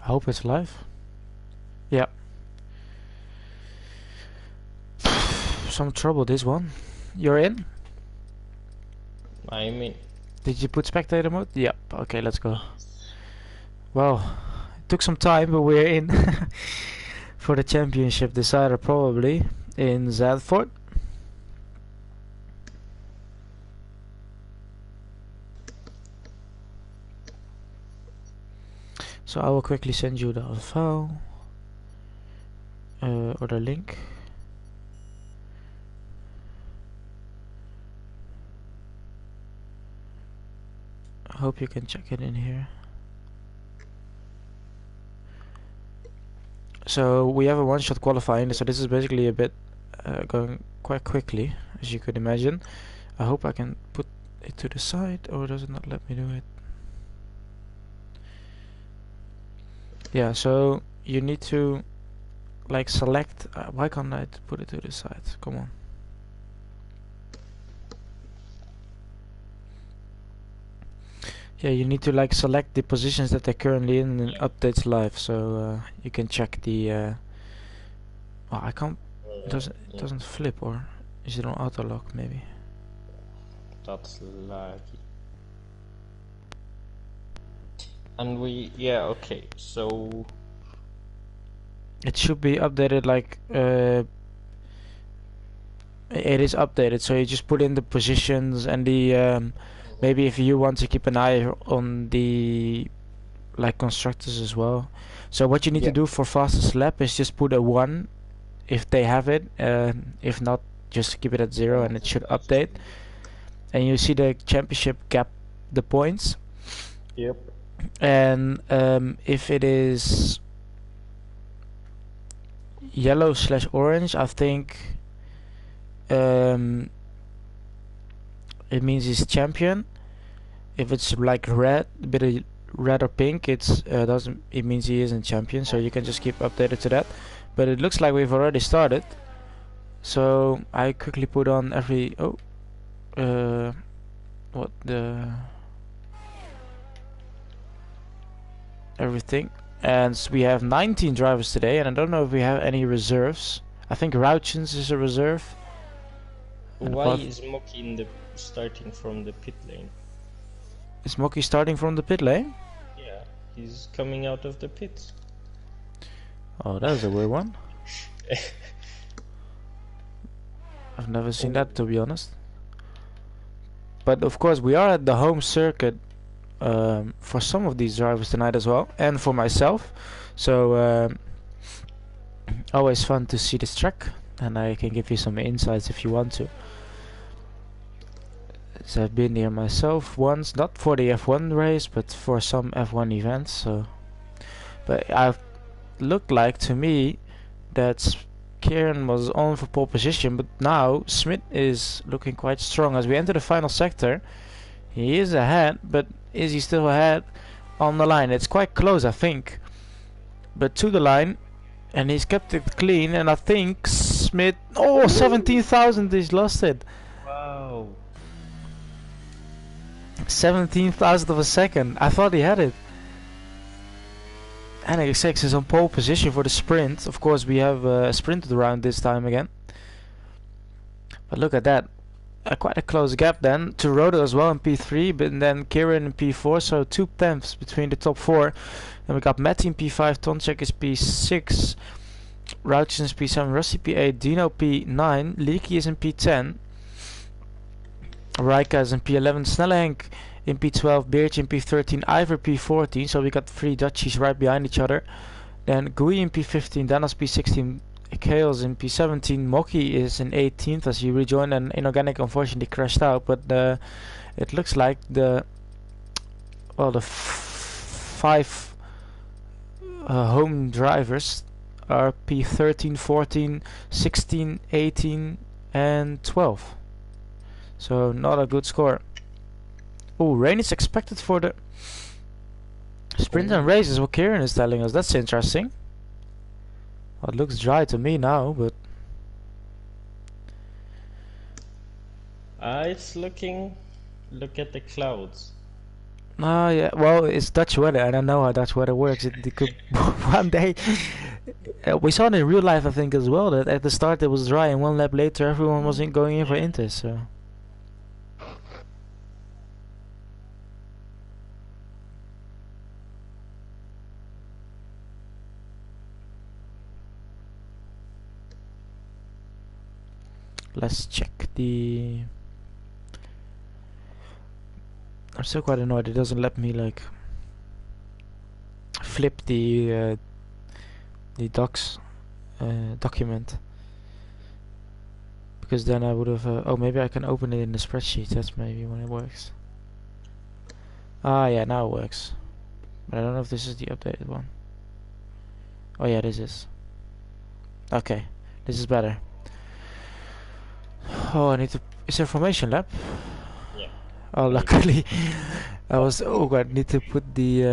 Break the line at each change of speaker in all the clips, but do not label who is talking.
I hope it's live. Yeah. Some trouble this one. You're in?
I'm in.
Did you put spectator mode? Yep. Okay, let's go. Well, it took some time, but we're in for the championship decider probably in Zandvoort. So I will quickly send you the file or the link. I hope you can check it in here. So we have a one-shot qualifying, so this is basically a bit going quite quickly, as you could imagine. I hope I can put it to the side, or does it not let me do it? Yeah, so you need to like select, why can't I put it to the side? Come on. Yeah, you need to like select the positions that they're currently in and updates live, so you can check the oh, I can't, it doesn't flip, or is it on auto lock maybe?
That's lucky. And okay, so
It should be updated like it is updated, so you just put in the positions and the maybe if you want to keep an eye on the like constructors as well. So what you need to do for fastest lap is just put a 1 if they have it, if not just keep it at 0 and it should update. And you see the championship gap, the points.
Yep.
And if it is yellow/orange, I think it means he's champion. If it's like red, a bit of red or pink, it means he isn't champion. So you can just keep updated to that. But it looks like we've already started. So I quickly put on everything. And we have 19 drivers today, and I don't know if we have any reserves. I think Rauchens is a reserve.
Why is Moki starting from the pit lane?
Is Moki starting from the pit lane?
Yeah, he's coming out of the pits.
Oh, that is a weird one. I've never seen that, to be honest. But of course, we are at the home circuit for some of these drivers tonight as well, and for myself. So always fun to see this track, and I can give you some insights if you want to. So I've been here myself once, not for the F1 race, but for some F1 events. So, but I've looked like to me that Kieran was on for pole position, but now Smith is looking quite strong as we enter the final sector. He is ahead, but is he still ahead on the line? It's quite close, I think, but to the line, and he's kept it clean. And I think Smith, 17,000, he's lost it.
Wow.
17,000 of a second. I thought he had it. And X6 is on pole position for the sprint. Of course, we have a sprinted round this time again. But look at that. Quite a close gap then to Rodo as well in P3, but then Kieran in P4, so 2 tenths between the top 4. And we got Matty in P5, Tonchek is P6, Rauchens is P7, Rusty P8, Dino P9, Leaky is in P10, Raika is in P11, Snellenk in P12, Beertje in P13, Ivor P14, so we got 3 Dutchies right behind each other. Then Gui in P15, Danas P16, Kales in P17, Moki is in 18th as he rejoined, and Inorganic unfortunately crashed out, but it looks like the 5 home drivers are P13, 14, 16, 18 and 12. So not a good score. Oh, rain is expected for the sprint and races, what Kieran is telling us. That's interesting. Well, it looks dry to me now, but
It's looking. Look at the clouds.
Oh yeah, well, it's Dutch weather, and I know how Dutch weather works. It could one day. We saw it in real life, I think, as well. That at the start it was dry, and one lap later everyone was going in for Inter. So. Let's check the. I'm still quite annoyed. It doesn't let me like flip the docs document, because then I would have. Oh, maybe I can open it in the spreadsheet. That's maybe when it works. Ah, yeah, now it works. But I don't know if this is the updated one. Oh yeah, this is. Okay, this is better. Oh, I need to. Is there formation lab?
Yeah.
Oh, luckily, I was. Oh, I need to put the.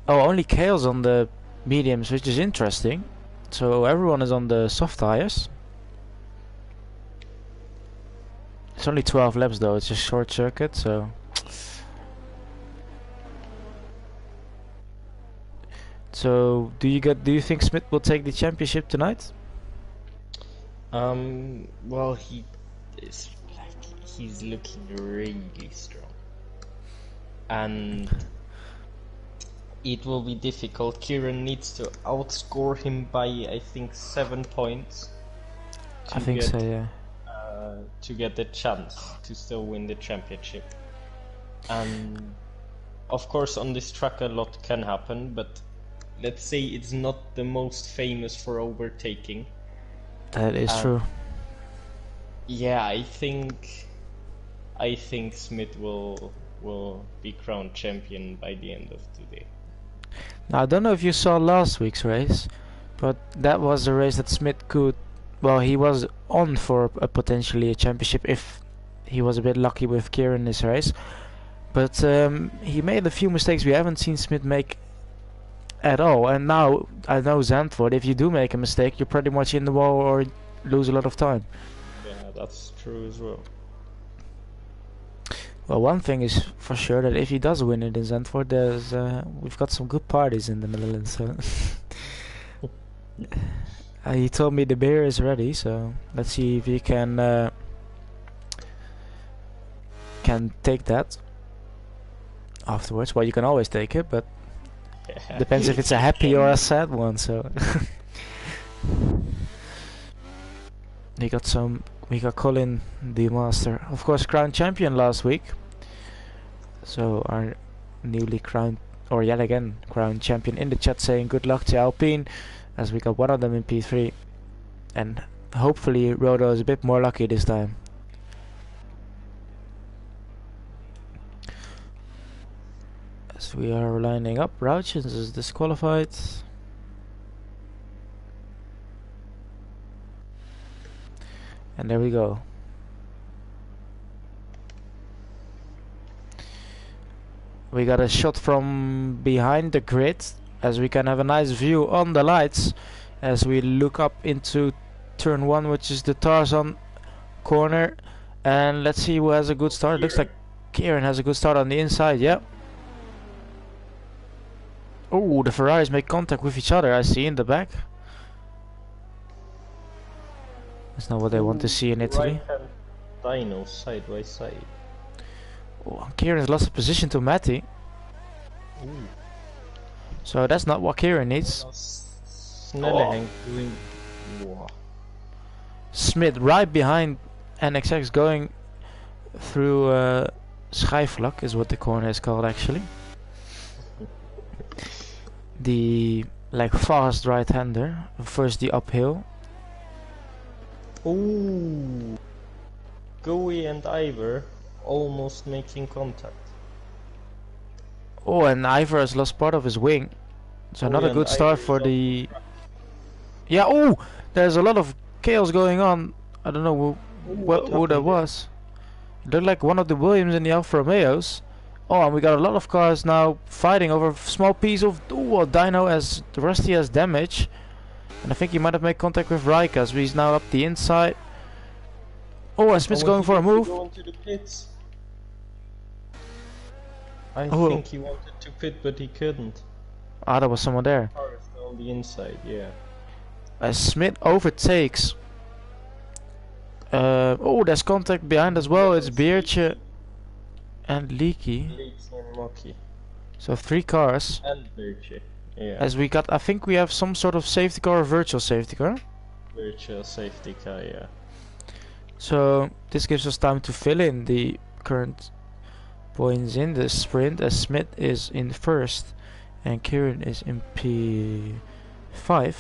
Oh, only Kale's on the mediums, which is interesting. So everyone is on the soft tires. It's only 12 laps though. It's a short circuit, so. So do you think Smith will take the championship tonight?
Well, he's looking really strong, and it will be difficult. Kieran needs to outscore him by, I think, 7 points.
I think so, yeah.
To get the chance to still win the championship. And of course, on this track a lot can happen, but let's say it's not the most famous for overtaking.
That is true.
Yeah, I think Smith will be crowned champion by the end of today.
Now, I don't know if you saw last week's race, but that was a race that Smith could. Well, he was on for potentially a championship if he was a bit lucky with Kieran this race. But he made a few mistakes we haven't seen Smith make at all. And now, I know Zandvoort, if you do make a mistake, you're pretty much in the wall or lose a lot of time.
Yeah, that's true as well.
Well, one thing is for sure that if he does win it in Zandvoort, we've got some good parties in the Netherlands. So he told me the beer is ready, so let's see if he can take that afterwards. Well, you can always take it, but depends if it's a happy or a sad one. So we got Colin, the master, of course, crowned champion last week. So our newly crowned, or yet again crowned champion, in the chat saying good luck to Alpine, as we got one of them in P3, and hopefully Rodo is a bit more lucky this time. As we are lining up, Rauchens is disqualified. And there we go. We got a shot from behind the grid, as we can have a nice view on the lights as we look up into turn 1, which is the Tarzan corner. And let's see who has a good start. It looks like Kieran has a good start on the inside, yeah. Oh, the Ferraris make contact with each other, I see in the back. That's not what they want to see in Italy.
Right-hand dyno side by side.
Oh, Kieran's lost position to Matty.
Ooh.
So that's not what Kieran needs.
Snelleheng doing. Wow.
Smith right behind NXX, going through Schijfvlak is what the corner is called actually. The fast right-hander. First the uphill.
Ooh. Goey and Ivor almost making contact.
Oh, and Ivor has lost part of his wing. So not a good start for the... Yeah, oh! There's a lot of chaos going on. I don't know who that was. It looked like one of the Williams in the Alfa Romeos. Oh, and we got a lot of cars now fighting over a small piece of... Oh, dyno as Rusty has damage. And I think he might have made contact with Raika, as he's now up the inside. Oh, and Smith's going for a move.
Going to the pits. I
Oh,
think he wanted to pit, but he couldn't.
ah, there was someone there.
Car is on the inside, yeah.
As Smith overtakes. Oh, there's contact behind as well. It's Beertje and Leaky.
Leaks and Mocky.
So 3 cars.
And Virtue, yeah.
As we got, I think we have some sort of safety car or virtual safety car.
Virtual safety car, yeah.
So this gives us time to fill in the current points in the sprint, as Smith is in first and Kieran is in P5,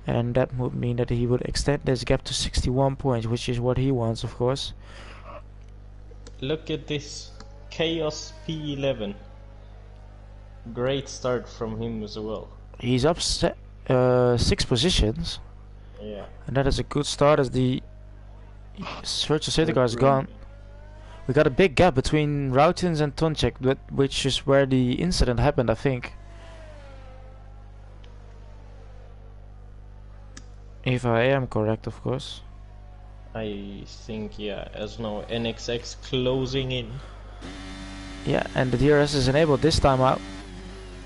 and that would mean that he would extend this gap to 61 points, which is what he wants, of course.
Look at this Chaos P11. Great start from him as well.
He's up 6 positions,
Yeah.
and that is a good start as the virtual safety car is gone. We got a big gap between Routins and Tonchek, which is where the incident happened, I think. If I am correct, of course.
I think, yeah, as now NXX closing in.
Yeah, and the DRS is enabled this time out.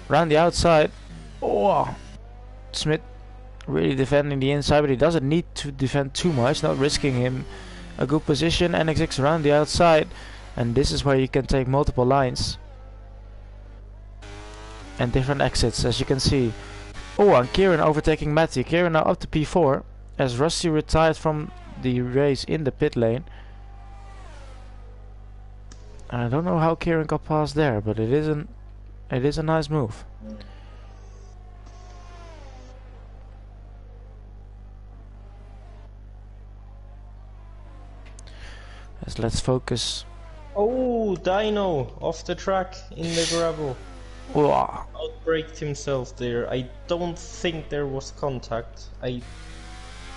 Round the outside. Oh, Smith really defending the inside, but he doesn't need to defend too much, not risking him a good position. NXX around the outside, and this is where you can take multiple lines and different exits, as you can see. Oh, and Kieran overtaking Matty. Kieran now up to P4 as Rusty retired from the race in the pit lane. I don't know how Kieran got past there, but it is a nice move. Let's focus.
Oh, Dino off the track in the gravel.
Wow.
Outbraked himself there. I don't think there was contact. I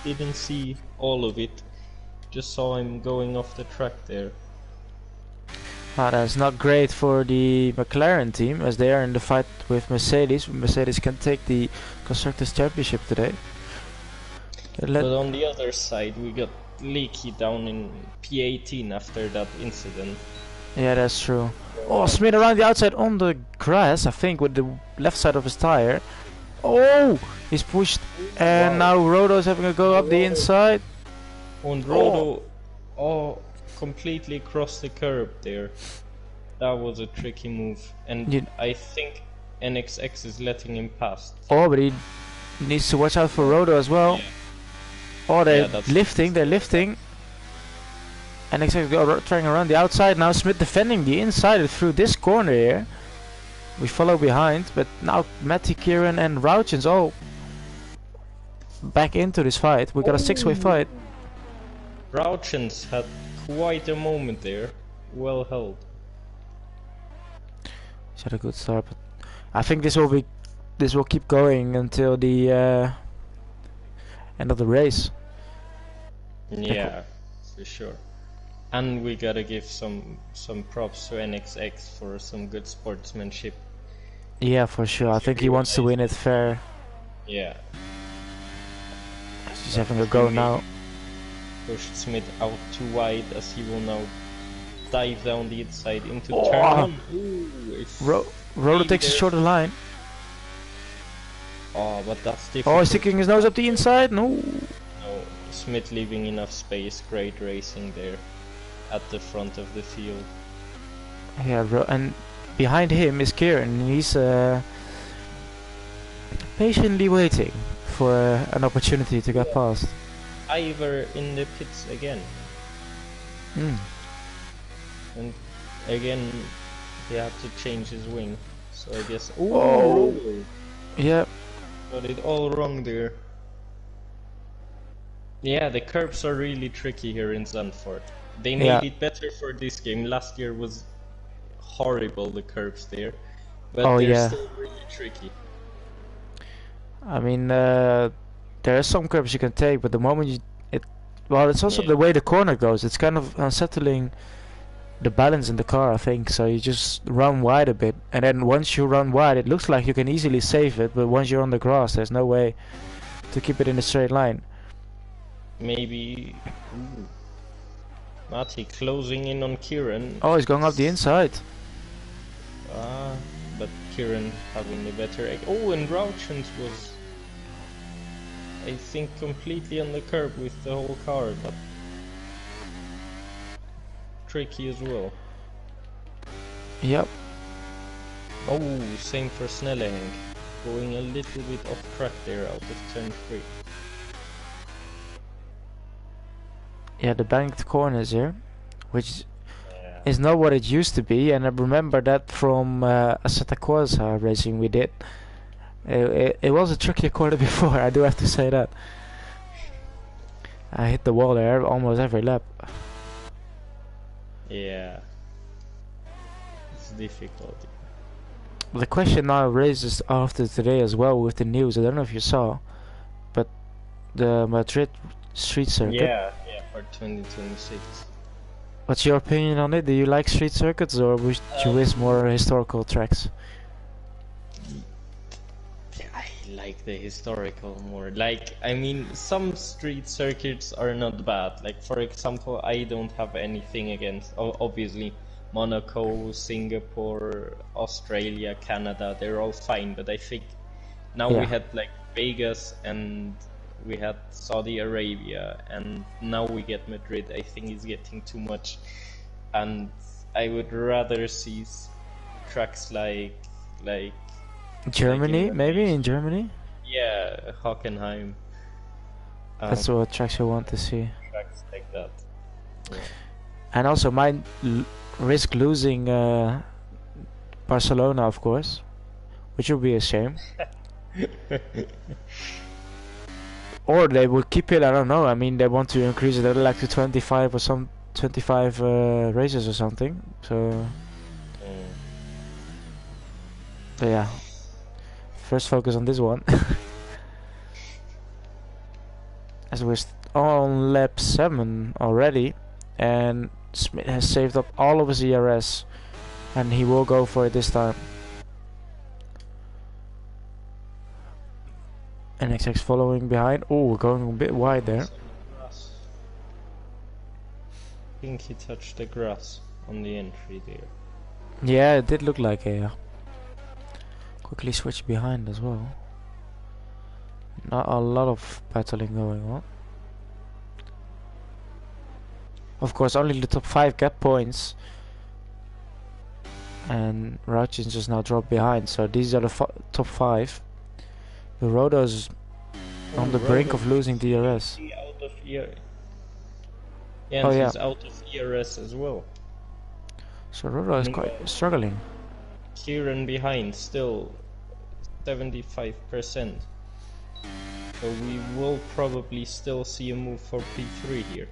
didn't see all of it. Just saw him going off the track there.
That's not great for the McLaren team, as they are in the fight with Mercedes. Mercedes can take the Constructors' Championship today.
But on the other side, we got Leaky down in P18 after that incident.
Yeah, that's true. Oh, Smith around the outside on the grass, I think, with the left side of his tire. Oh, he's pushed, and now Rodo's having a go up the inside.
And Rodo, completely crossed the curb there. That was a tricky move, and I think NXX is letting him pass.
Oh, but he needs to watch out for Rodo as well.
Yeah.
Oh, they're lifting. NXX go trying around the outside. Now Smith defending the inside through this corner here. We follow behind, but now Matty, Kieran and Rauchens all back into this fight. We got a 6-way fight.
Rauchens had quite a moment there. Well held.
He's had a good start, but I think this will keep going until the end of the race.
Yeah, for sure. And we gotta give some props to NXX for some good sportsmanship.
Yeah, for sure. I think he wants to win it fair.
Yeah.
He's having a go now.
Pushed Smith out too wide, as he will now dive down the inside into turn 1.
Rodo takes a shorter line.
Oh, but that's difficult.
Oh, he's sticking his nose up the inside. No.
No, Smith leaving enough space. Great racing there at the front of the field.
Yeah, and behind him is Kieran. He's patiently waiting for an opportunity to get past.
Ivor in the pits again. And again, he had to change his wing. So I guess. Oh!
Yeah.
Got it all wrong there. Yeah, the curbs are really tricky here in Zandvoort. They made it better for this game. Last year was horrible, the curbs there. But they're still really tricky. I
mean, there are some curbs you can take, but the moment it's also the way the corner goes. It's kind of unsettling the balance in the car, I think. So you just run wide a bit, and then once you run wide, it looks like you can easily save it. But once you're on the grass, there's no way to keep it in a straight line.
Maybe. Matty closing in on Kieran.
Oh, he's going up the inside.
Kieran having the better. Oh, and Rauchens was, I think, completely on the curb with the whole car, but tricky as well.
Yep.
Oh, same for Snelleheng, going a little bit off track there out of turn 3.
Yeah, the banked corners here, which is not what it used to be, and I remember that from Assetto Corsa racing we did. It was a trickier corner before, I do have to say that. I hit the wall there almost every lap.
Yeah, it's difficult.
The question now raises after today as well with the news, I don't know if you saw, but the Madrid street circuit.
Yeah, for 2026.
What's your opinion on it? Do you like street circuits, or would you wish more historical tracks?
I like the historical more. Like, I mean, some street circuits are not bad. Like, for example, I don't have anything against, obviously, Monaco, Singapore, Australia, Canada, they're all fine. But I think now we had like Vegas and we had Saudi Arabia, and now we get Madrid. I think it's getting too much, and I would rather see tracks like
Germany, maybe in Germany.
Yeah, Hockenheim.
That's what tracks you want to see.
Tracks like that. Yeah.
And also, might risk losing Barcelona, of course, which would be a shame. Or they would keep it, I don't know. I mean, they want to increase it like to 25 or some 25 races or something. So, but yeah. First focus on this one. As we're on lap 7 already, and Smith has saved up all of his ERS, and he will go for it this time. NXX following behind. Oh, going a bit wide there.
I think he touched the grass on the entry there.
Yeah, it did look like a quickly switch behind as well. Not a lot of battling going on. Of course, only the top 5 get points, and Rauchens just now dropped behind. So these are the top 5. The Rodo's on the brink of losing DRS.
Out of ERS. Yeah, and he's out of ERS as well.
So Rodo is quite struggling.
Kieran behind, still 75%. So we will probably still see a move for P3 here.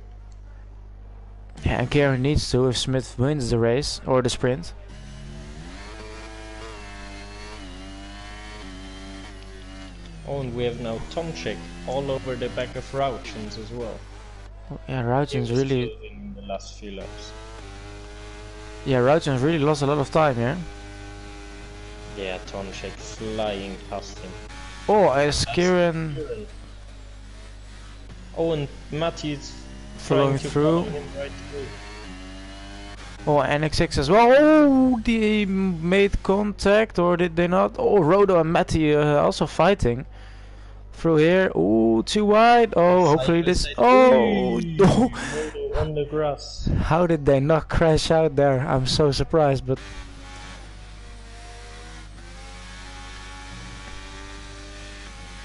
Yeah, and Kieran needs to if Smith wins the race or the sprint.
Oh, and we have now Tomczyk all over the back of Rauchens as well.
Oh, yeah, Rauchens really
in the last few laps.
Yeah, Rauchens really lost a lot of time here.
Yeah, Tomczyk flying past him.
Oh, as Kieran.
Oh, and Matty's
following through.
Right through.
Oh, NXX as well. Oh, they made contact, or did they not? Oh, Rodo and Matty also fighting through here. Oh, too wide. Oh, hopefully this. Oh, no.
On the grass.
How did they not crash out there? I'm so surprised, but.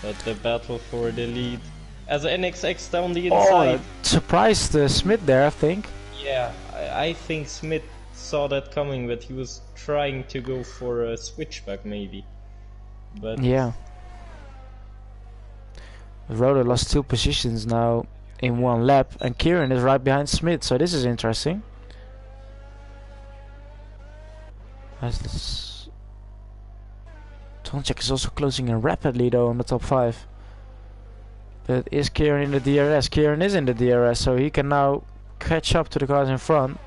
But the battle for the lead. As NXX down the inside.
Oh, surprised Smith there, I think.
Yeah, I think Smith saw that coming, but he was trying to go for a switchback maybe. But
yeah. Rodo lost 2 positions now in 1 lap, and Kieran is right behind Smith, so this is interesting. Tomczyk is also closing in rapidly though on the top 5. But is Kieran in the DRS? Kieran is in the DRS, so he can now catch up to the cars in front.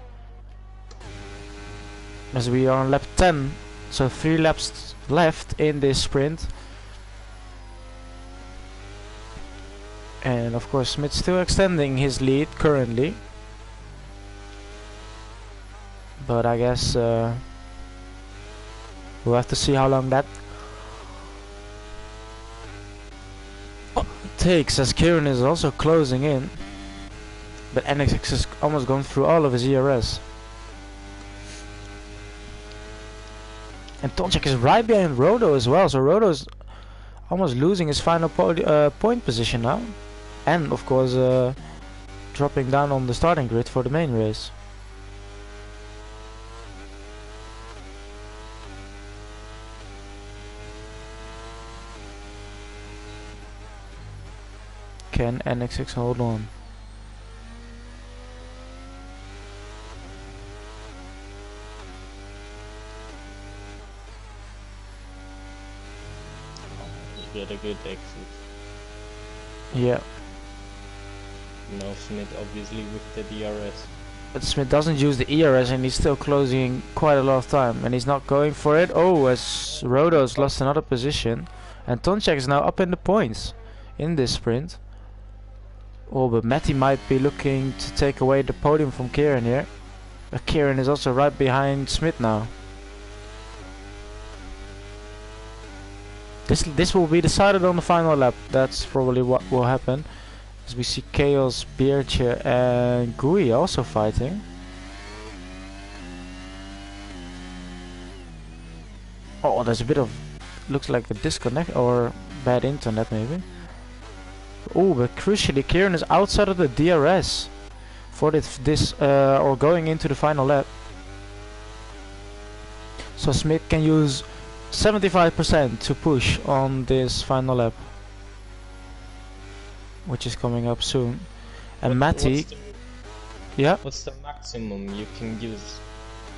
As we are on lap 10, so 3 laps left in this sprint. And of course Smith's still extending his lead currently. But I guess We'll have to see how long that takes, as Kieran is also closing in. But NXX has almost gone through all of his ERS. And Tonchek is right behind Rodo as well, so Rodo's almost losing his final point position now. And of course dropping down on the starting grid for the main race. Can NXX hold on?
Get a good exit.
Yeah.
Now Smith obviously with the DRS.
But Smith doesn't use the ERS and he's still closing quite a lot of time. And he's not going for it. Oh, as Rodo's lost another position. And Tonchek is now up in the points in this sprint. Oh, but Matty might be looking to take away the podium from Kieran here. But Kieran is also right behind Smith now. This will be decided on the final lap. That's probably what will happen. As we see Chaos, Beertje and Gui also fighting. Oh, there's a bit of... looks like a disconnect or bad internet maybe. Oh, but crucially Kieran is outside of the DRS for this or going into the final lap. So Smith can use 75% to push on this final lap, which is coming up soon. And Matty, yeah.
What's the maximum you can use?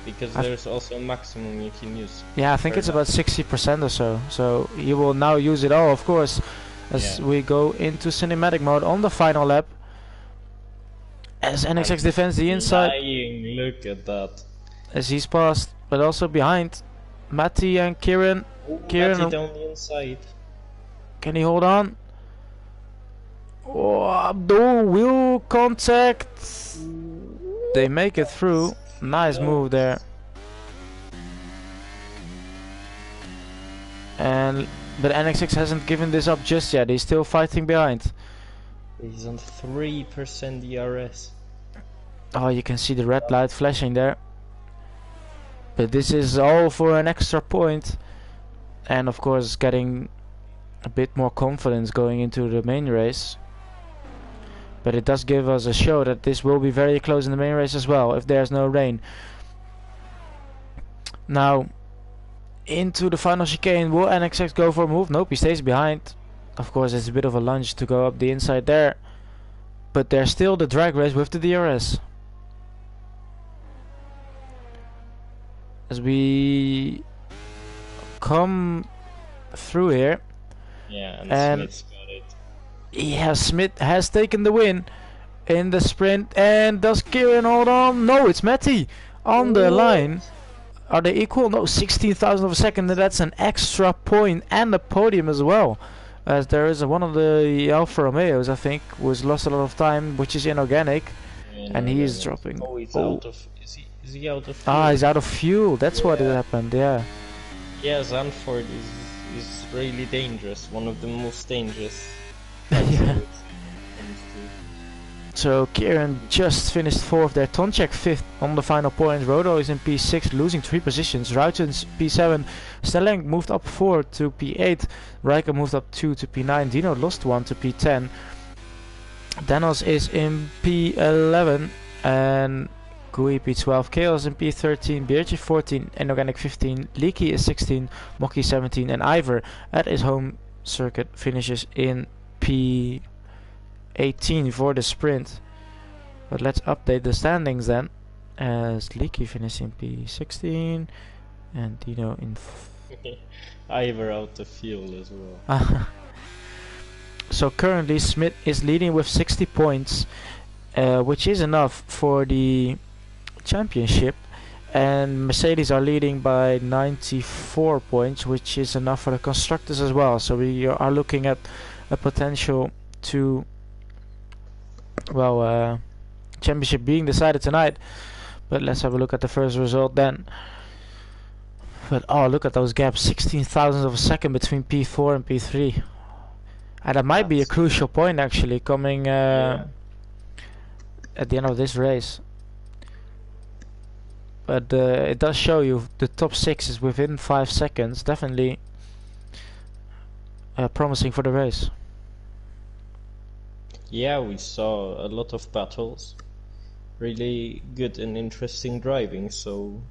Because there's also a maximum you can use.
Yeah, I think it's about 60% or so. So he will now use it all, of course, as we go into cinematic mode on the final lap. As NXX defends the inside.
Look at that.
As he's passed, but also behind Matty and Kieran. Kieran
Matty down the inside.
Can he hold on? Oh, Abdul wheel contact. They make it through. Nice move there. But NXX hasn't given this up just yet. He's still fighting behind.
He's on 3% DRS.
Oh, you can see the red light flashing there. But this is all for an extra point. And of course getting a bit more confidence going into the main race. But it does give us a show that this will be very close in the main race as well, if there's no rain. Now, into the final chicane, will NXX go for a move? Nope, he stays behind. Of course, it's a bit of a lunge to go up the inside there. But there's still the drag race with the DRS. As we come through here.
Yeah, and Smith's got it.
Yeah, Smith has taken the win in the sprint. And does Kieran hold on? No, it's Matty on the line. Are they equal? No, 16,000 of a second. And that's an extra point and a podium as well. As there is one of the Alfa Romeos, I think, was lost a lot of time, which is inorganic. And he is dropping.
Oh, he's out of... Is he out of fuel?
Ah, he's out of fuel. That's what had happened, yeah.
Yeah, Zandvoort is really dangerous. One of the most dangerous.
Yeah. So Kieran just finished 4th there. Tonchek 5th on the final point. Rodo is in P6, losing 3 positions. Ruiten's P7. Stellenk moved up 4 to P8. Rijker moved up 2 to P9. Dino lost 1 to P10. Danos is in P11 and Gui P12. Chaos in P13. Beertje 14. Inorganic 15. Leaky is 16. Mocky 17. And Ivor at his home circuit finishes in P18 for the sprint. But let's update the standings then, as Leaky finished in P16 and Dino in
Ivor out of fuel as well.
So currently Smith is leading with 60 points, which is enough for the championship, and Mercedes are leading by 94 points, which is enough for the constructors as well. So we are looking at a potential to, well, championship being decided tonight. But let's have a look at the first result then. But oh, look at those gaps, 16 thousandths of a second between P4 and P3. And that might be a
That's
crucial point actually coming
yeah.
at the end of this race. But it does show you the top 6 is within 5 seconds, definitely promising for the race.
Yeah, we saw a lot of battles. Really good and interesting driving, so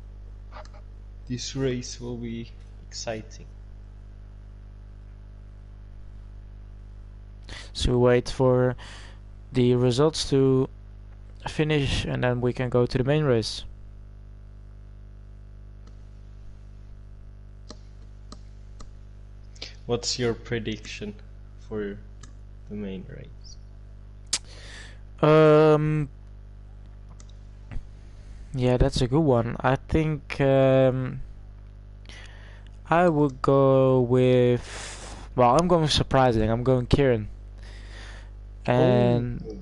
this race will be exciting.
So we wait for the results to finish and then we can go to the main race.
What's your prediction for the main race?
Yeah, that's a good one. I think I would go with, well, I'm going surprising. I'm going Kieran. And
Oh,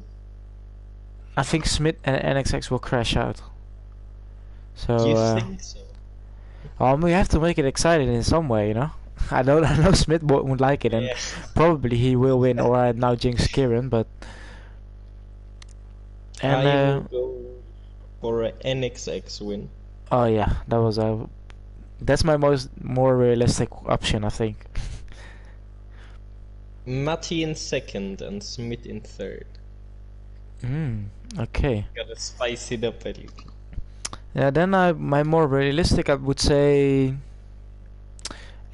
I think Smith and NXX will crash out. So
you think so?
we have to make it exciting in some way, you know. I know Smith won't like it, and
Yeah.
probably he will win, or I now jinx Kieran, but and
I will go for an NXX win.
oh yeah, that's my more realistic option, I think.
Matty in second and Smith in third.
Okay.
Gotta spice it up a little.
Yeah, then my more realistic, I would say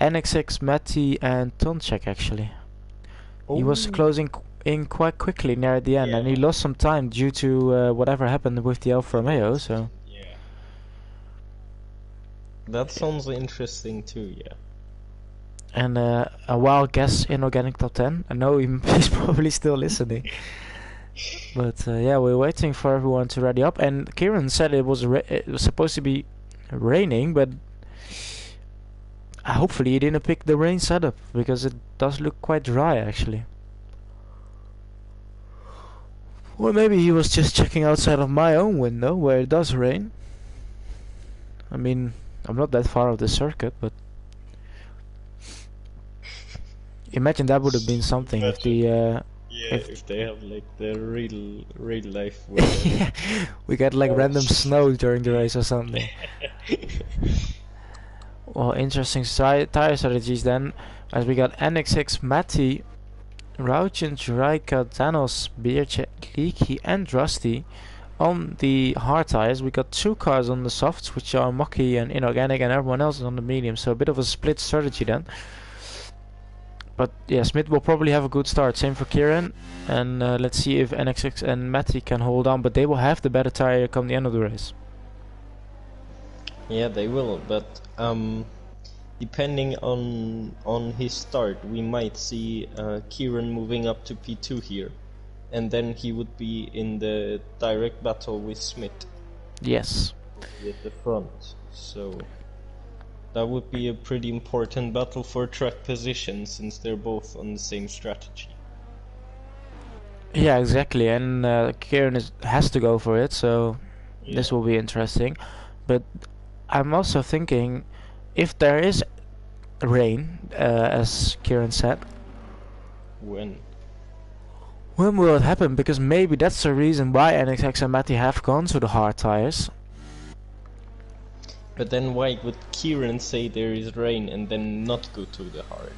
NXX, Matty, and Tonchek actually. He was
Oh,
closing in quite quickly near the end, and he
yeah.
lost some time due to whatever happened with the Alfa Romeo. So
Yeah. That sounds interesting too, yeah.
and a wild guess in organic top 10. I know he's probably still listening, but yeah, we're waiting for everyone to ready up. And Kieran said it was supposed to be raining, but hopefully he didn't pick the rain setup because it does look quite dry actually. Or maybe he was just checking outside of my own window where it does rain. I mean, I'm not that far off the circuit, but imagine that would have been something if the
Yeah,
if
if they have like the real life weather.
we get like random snow during the race or something. Well, interesting tire strategies then, as we got NXX, Matty, Rauchen, Juraika, Danos, Beerche, Leaky, and Rusty on the hard tires. We got 2 cars on the softs, which are Mocky and Inorganic, and everyone else is on the medium, so a bit of a split strategy then. But yeah, Smith will probably have a good start, same for Kieran, and let's see if NXX and Matty can hold on, but they will have the better tire come the end of the race.
Yeah, they will, but depending on his start, we might see Kieran moving up to P2 here, and then he would be in the direct battle with Smith.
Yes.
At the front, so that would be a pretty important battle for track position since they're both on the same strategy.
Yeah, exactly, and Kieran has to go for it, so this
Yeah.
will be interesting. But I'm also thinking, if there is rain, as Kieran said,
When
will it happen? Because maybe that's the reason why NXX and Matty have gone to the hard tires.
But then why would Kieran say there is rain and then not go to the hard?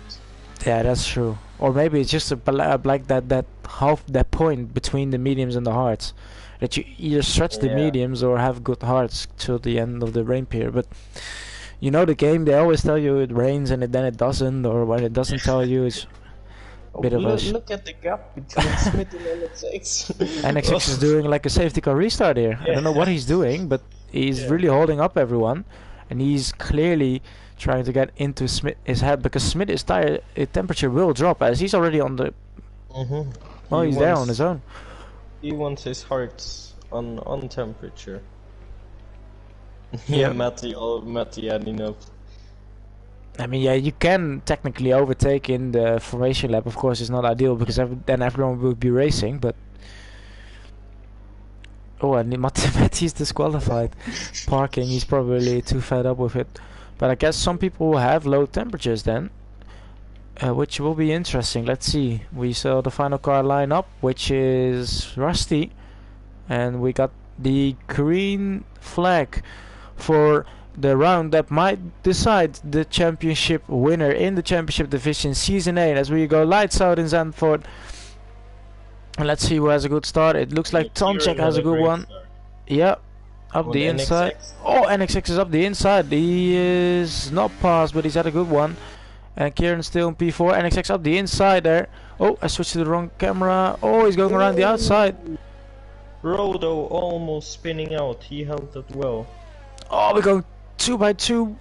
Yeah, that's true. Or maybe it's just like that half that point between the mediums and the hards, that you either stretch the
Yeah.
mediums or have good hards till the end of the rain period. But you know the game, they always tell you it rains and then it doesn't, or when it doesn't tell you, it's bit of a
Look at the gap between Smith and NXX.
NXX is doing like a safety car restart here. I don't know what he's doing, but he's really holding up everyone, and he's clearly trying to get into his head, because Smith's tire temperature will drop as he's already on the.
Mm-hmm.
Oh, he's there on his own.
He wants his hearts on temperature.
Yeah.
Matty had enough.
I mean, yeah, you can technically overtake in the formation lap. Of course, it's not ideal because then everyone will be racing. But oh, and Matty's disqualified. Parking. He's probably too fed up with it. But I guess some people will have low temperatures then, which will be interesting. Let's see. We saw the final car line up, which is Rusty, and we got the green flag for the round that might decide the championship winner in the championship division season 8 as we go lights out in Zandvoort. And let's see who has a good start. It looks like Tonchek has a good one. Yeah, up the inside. Oh, NXX is up the inside. He is not passed, but he's had a good one. And Kieran still in P4. NXX up the inside there. Oh, I switched to the wrong camera. Oh, he's going around the outside.
Rodo almost spinning out. He held it well.
Oh, we're going 2x2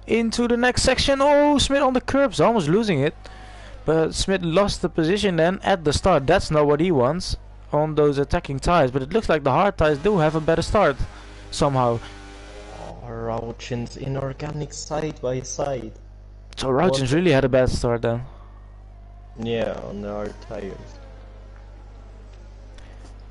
into the next section. Oh, Smith on the curbs, almost losing it. But Smith lost the position then at the start. That's not what he wants on those attacking tires. But it looks like the hard tires do have a better start somehow.
Oh, Rauchen's inorganic side by side.
So Rauchen's really had a bad start then.
Yeah, on the hard tires.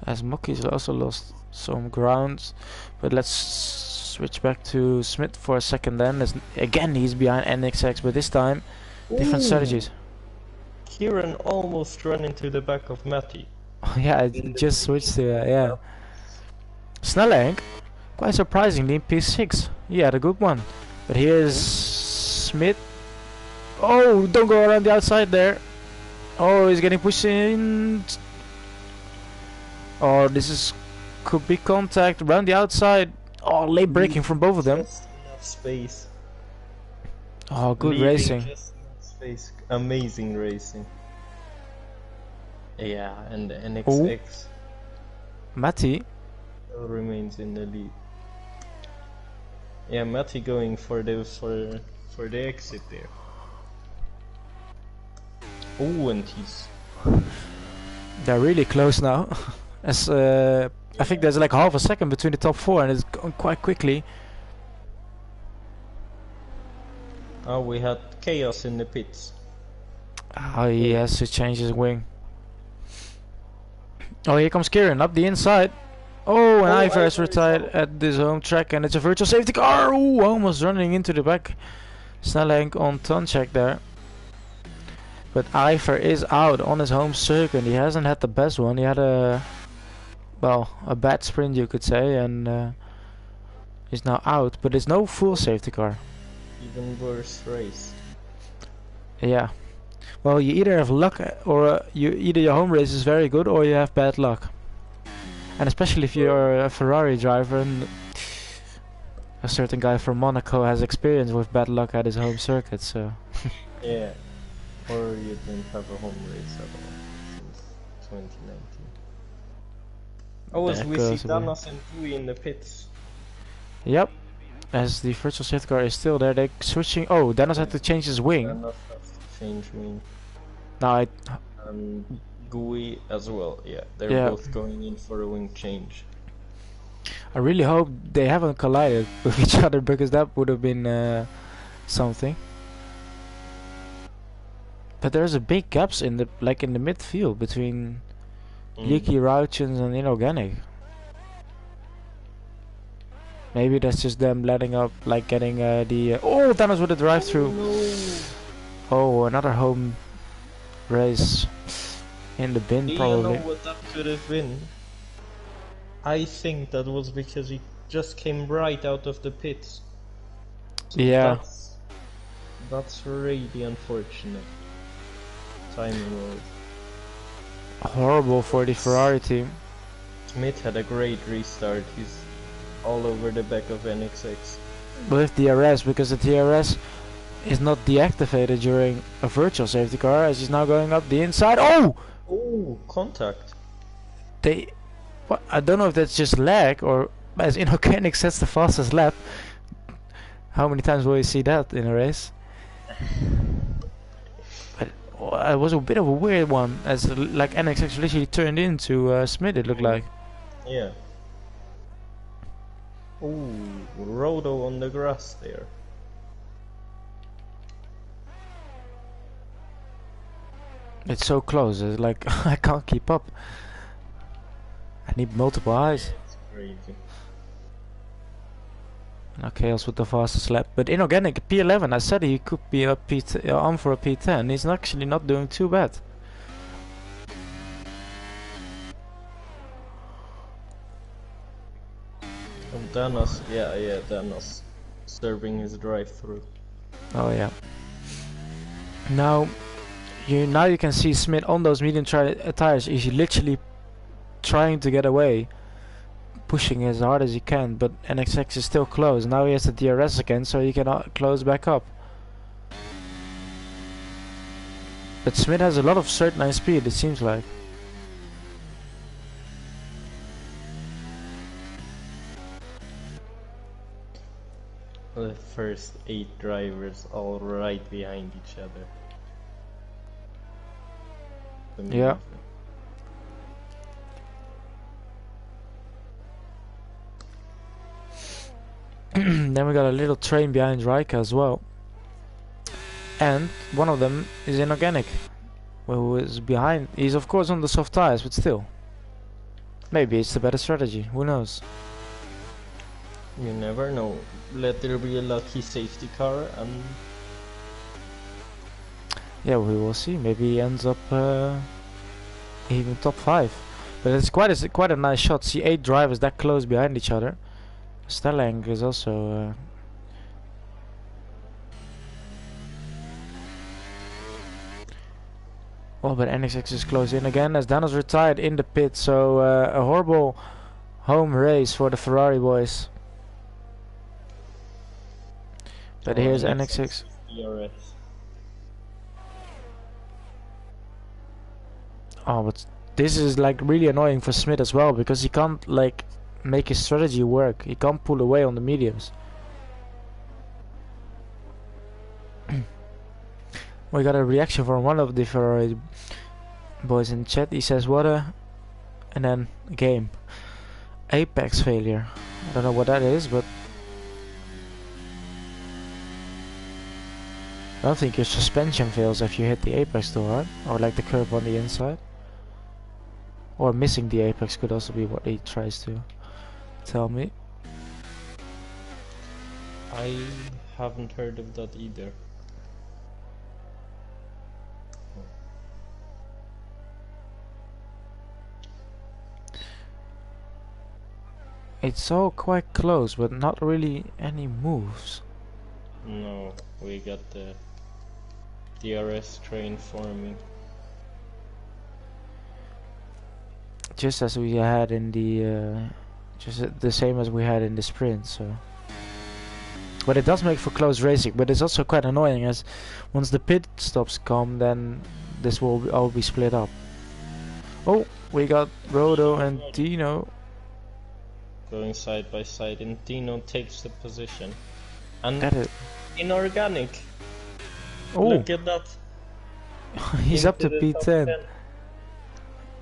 As Moki's also lost some ground. But let's switch back to Smith for a second then. As again he's behind NXX, but this time different strategies.
Kieran almost ran into the back of Matty.
Yeah, I just switched to yeah. Snellenk, quite surprisingly in P6. He had a good one. But here's Smith. Oh, don't go around the outside there. Oh, he's getting pushed in. Oh, could be contact around the outside. Oh, late braking from both of them.
Just enough space.
Oh, good racing.
Just enough space. Amazing racing. Yeah, and the NXX
Matty
still remains in the lead. Yeah, Matty going for the exit there. Oh, and
they're really close now. As I think there's like half a second between the top 4 and it's going quite quickly.
Oh, we had chaos in the pits.
Oh, he has to change his wing. Oh, here comes Kieran up the inside. Oh, and Ivar is retired at this home track and it's a virtual safety car. Ooh, almost running into the back. Snellenk on Tonchek there. But Ivar is out on his home circuit. He hasn't had the best one. He had a bad sprint, you could say, and he's now out. But it's no full safety car.
Even worse race.
Yeah. Well, you either have luck or either your home race is very good or you have bad luck. And especially if you're a Ferrari driver and a certain guy from Monaco has experience with bad luck at his home circuit, so...
Yeah. Or you didn't have a home race at all since 2019. Oh, as we see Danas and Dewey in the pits.
Yep. As the virtual safety car is still there, they're switching... Oh, Danas had to change his wing.
Danas has to change wing.
Now
And Gui as well, yeah. They're both going in for a wing change.
I really hope they haven't collided with each other because that would have been something. But there's a big gaps in the midfield between Leaky, Rauchens and Inorganic. Maybe that's just them letting up, like getting the... oh, Thanos with the drive-through. Oh, another home race in the bin probably.
Do you know what that could have been? I think that was because he just came right out of the pits. So
yeah.
That's really unfortunate. Timing was
horrible for the Ferrari team.
Smith had a great restart. He's all over the back of NXX.
With DRS, because the DRS is not deactivated during a virtual safety car, as he's now going up the inside. Oh!
Oh, contact.
What? I don't know if that's just lag or as Inorganic sets the fastest lap. How many times will you see that in a race? It was a bit of a weird one, as like NXX literally turned into Smith, it looked like.
Yeah. Ooh, Rodo on the grass there.
It's so close, it's like I can't keep up. I need multiple eyes.
It's crazy.
Now Chaos with the fastest lap. But Inorganic, P11, I said he could be a on for a P10. He's actually not doing too bad.
And Danos, yeah, Danos serving his drive-through.
Oh yeah. Now you can see Smith on those medium tires. He's literally trying to get away, pushing as hard as he can, but NXX is still close. Now he has the DRS again, so he can close back up. But Smith has a lot of straight line speed, it seems like.
The first 8 drivers all right behind each other.
Yeah. Then we got a little train behind Raika as well. And one of them is Inorganic, who is behind. He's of course on the soft tires, but still. Maybe it's the better strategy, who knows?
You never know. Let there be a lucky safety car and...
Yeah, we will see. Maybe he ends up even top 5. But it's quite a nice shot. See 8 drivers that close behind each other. Stellang is also... Oh, but NXX is close in again as Danos retired in the pit. So a horrible home race for the Ferrari boys. But here's NXX. Oh, but this is like really annoying for Smith as well, because he can't like make his strategy work. He can't pull away on the mediums. We got a reaction from one of the Ferrari boys in chat. He says, "What a..." and then game. Apex failure. I don't know what that is, but I don't think your suspension fails if you hit the apex too hard, or like the curve on the inside. Or missing the apex could also be what he tries to tell me.
I haven't heard of that either.
It's all quite close, but not really any moves.
No, we got the DRS train forming.
Just as we had in the, just the same as we had in the sprint. So, but it does make for close racing. But it's also quite annoying, as once the pit stops come, then this will all be split up. Oh, we got Rodo and Dino
going side by side, and Dino takes the position. And
Got it.
Inorganic.
Oh,
Look at that.
he's up to
Into the top
P10.
10.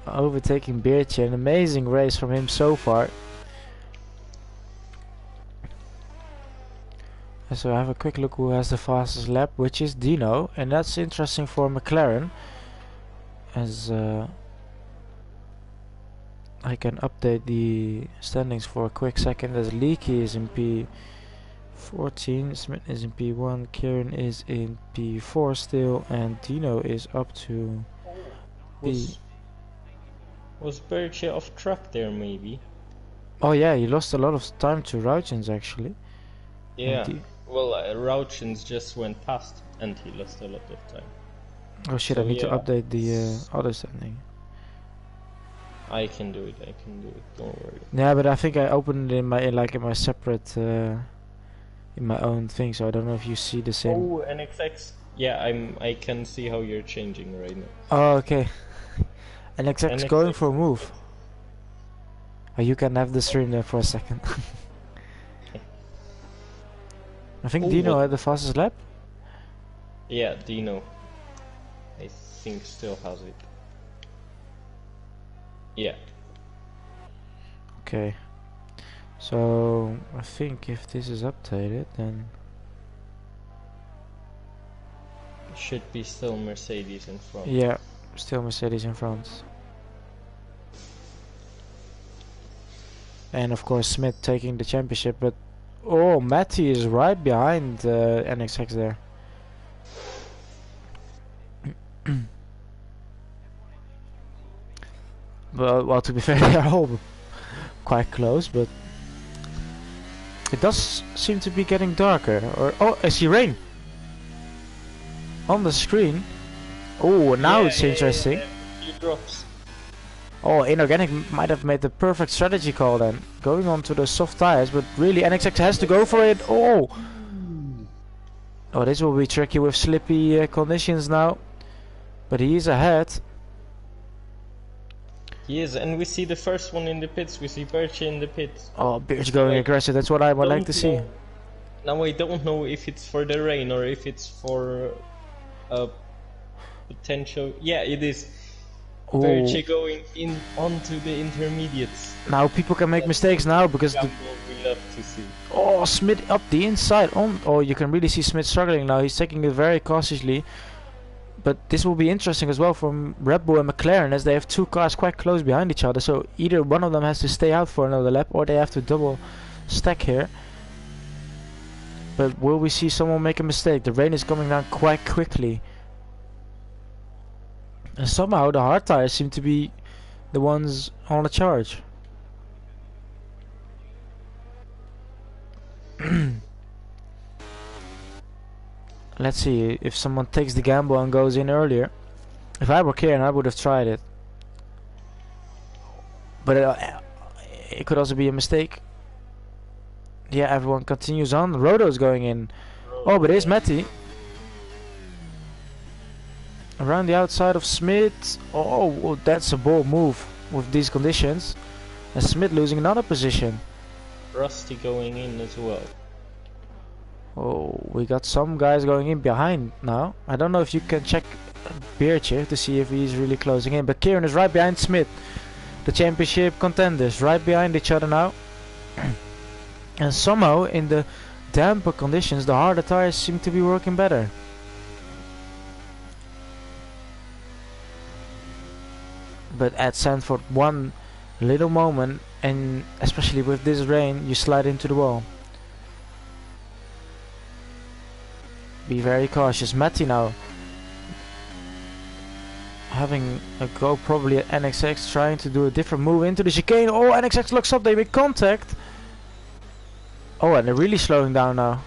Overtaking Beertje. An amazing race from him so far. So I have a quick look who has the fastest lap, which is Dino, and that's interesting for McLaren, as I can update the standings for a quick second. As Leaky is in P14, Smith is in P1, Kieran is in P4 still, and Dino is up to P...
Was Berche off track there, maybe?
Oh yeah, he lost a lot of time to Rautjens actually.
Yeah. Well, Rautjens just went past, and he lost a lot of time.
Oh shit,
So
I need to
yeah.
update the other standing.
I can do it, don't worry.
Yeah, but I think I opened it in my separate in my own thing, so I don't know if you see the same.
Oh, NXX. Yeah, I can see how you're changing right now.
Oh, okay. NXX going for a move. Oh, you can have the stream there for a second. I think Dino had the fastest lap.
Yeah, Dino. I think still has it. Yeah.
Okay. So I think if this is updated, then
Should be still Mercedes in front.
yeah, still Mercedes in front. And of course Smith taking the championship, but Oh, Matty is right behind NXX there. Well, to be fair, they are all quite close, but it does seem to be getting darker. Or oh, I see rain on the screen. Oh, now it's interesting.
A few drops.
Oh, Inorganic might have made the perfect strategy call then, going on to the soft tires, but really NXX has to go for it. Oh, oh, this will be tricky with slippy conditions now, but he is ahead.
He is, and we see the first one in the pits. We see Birch in the pits.
Oh, Beard's going aggressive. That's what I would like to see.
Now I don't know if it's for the rain or if it's for a potential. Yeah, it is. Birch going in onto the intermediates.
Now people can make mistakes now because
we love to see.
Oh, Smith up the inside on. Oh, you can really see Smith struggling now. He's taking it very cautiously. But this will be interesting as well from Red Bull and McLaren, as they have two cars quite close behind each other. So either one of them has to stay out for another lap, or they have to double stack here. But will we see someone make a mistake? The rain is coming down quite quickly. And somehow the hard tires seem to be the ones on a charge. Let's see if someone takes the gamble and goes in earlier. If I were Kieran, I would have tried it. But it could also be a mistake. Yeah, everyone continues on. Roto's going in. Oh, but here's Matty. Around the outside of Smith. Oh, that's a bold move with these conditions. And Smith losing another position.
Rusty going in as well.
Oh, we got some guys going in behind now. I don't know if you can check Beard here to see if he's really closing in. But Kieran is right behind Smith. The championship contenders right behind each other now. And somehow in the damper conditions the harder tires seem to be working better. But at Zandvoort, one little moment, and especially with this rain, you slide into the wall. Be very cautious. Matty now having a go probably at NXX, trying to do a different move into the chicane. Oh, NXX looks up, they make contact. Oh, and they're really slowing down now.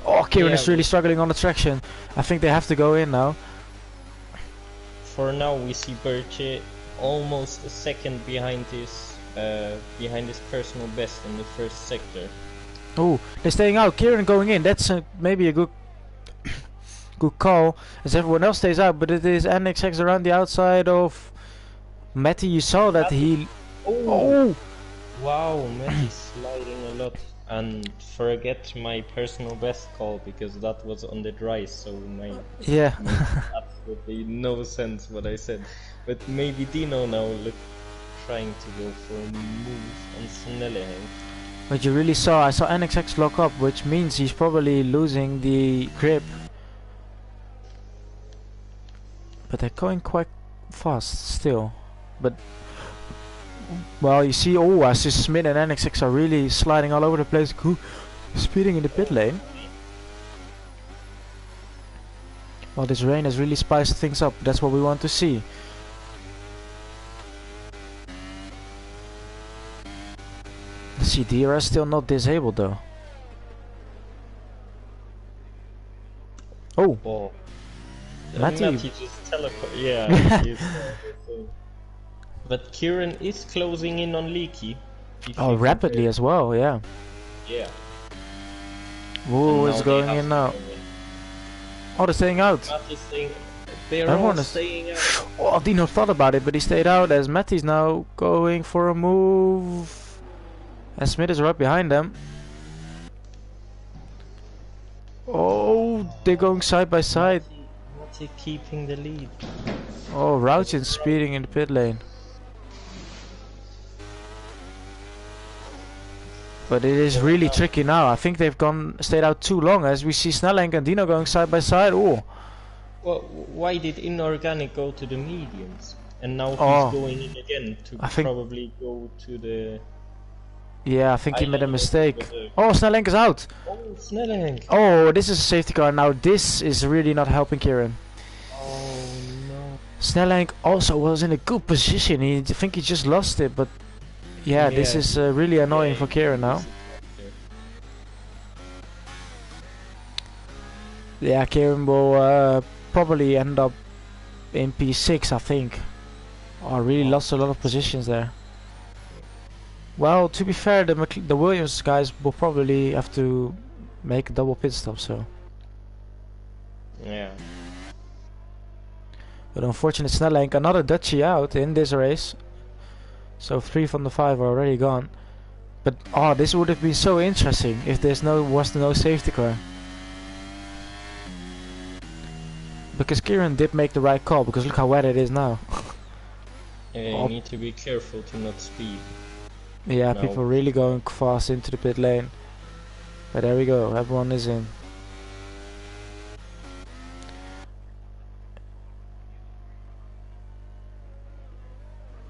Oh, Kieran is really struggling on the traction. I think they have to go in now.
For now we see Birch almost a second behind his personal best in the first sector.
Oh, they're staying out. Kieran going in. That's maybe a good call, as everyone else stays out. But it is NXX around the outside of Matty. You saw that he. Oh!
Wow, Matty sliding a lot. And forget my personal best call because that was on the dry. So my absolutely no sense what I said. But maybe Dino now trying to go for a move on Snellehank.
But you really saw, I saw NXX lock up, which means he's probably losing the grip. But they're going quite fast still. But, well, you see, I see Smith and NXX are really sliding all over the place, speeding in the pit lane. Well, this rain has really spiced things up, that's what we want to see. See, Dira is still not disabled though. Oh,
Matty just teleport. Yeah. But Kieran is closing in on Leaky.
Oh, rapidly as well. Yeah.
Yeah.
Who is going in now? Oh, they're staying out.
They're all staying out.
Oh, Dino thought about it, but he stayed out as Matty's now going for a move. And Smith is right behind them. Oh, they're going side by side.
Matty keeping the lead.
Oh, Rauchin speeding in the pit lane. But it is really tricky now. I think they've stayed out too long as we see Snellenk and Dino going side by side. Oh.
Well, why did Inorganic go to the mediums? And now he's going in again to probably go to the
Yeah, I think he made a
don't know,
mistake.
but,
Oh, Snellenk is out.
oh, Snelling.
Oh, this is a safety car. Now this is really not helping Kieran.
Oh no.
Snellenk also was in a good position. I think he just lost it, but yeah, this
Yeah,
is really annoying
yeah,
for Kieran now. Yeah, Kieran will probably end up in P6, I think. Oh, really lost a lot of positions there. Well, to be fair, the Williams guys will probably have to make a double pit stop, so.
Yeah.
But unfortunately, Snellenk, another Dutchie out in this race. So 3 from the 5 are already gone. But oh, this would have been so interesting if there's was no safety car. Because Kieran did make the right call, because look how wet it is now.
Yeah, you need to be careful to not speed.
Yeah,
No.
people really going fast into the pit lane. But there we go, everyone is in.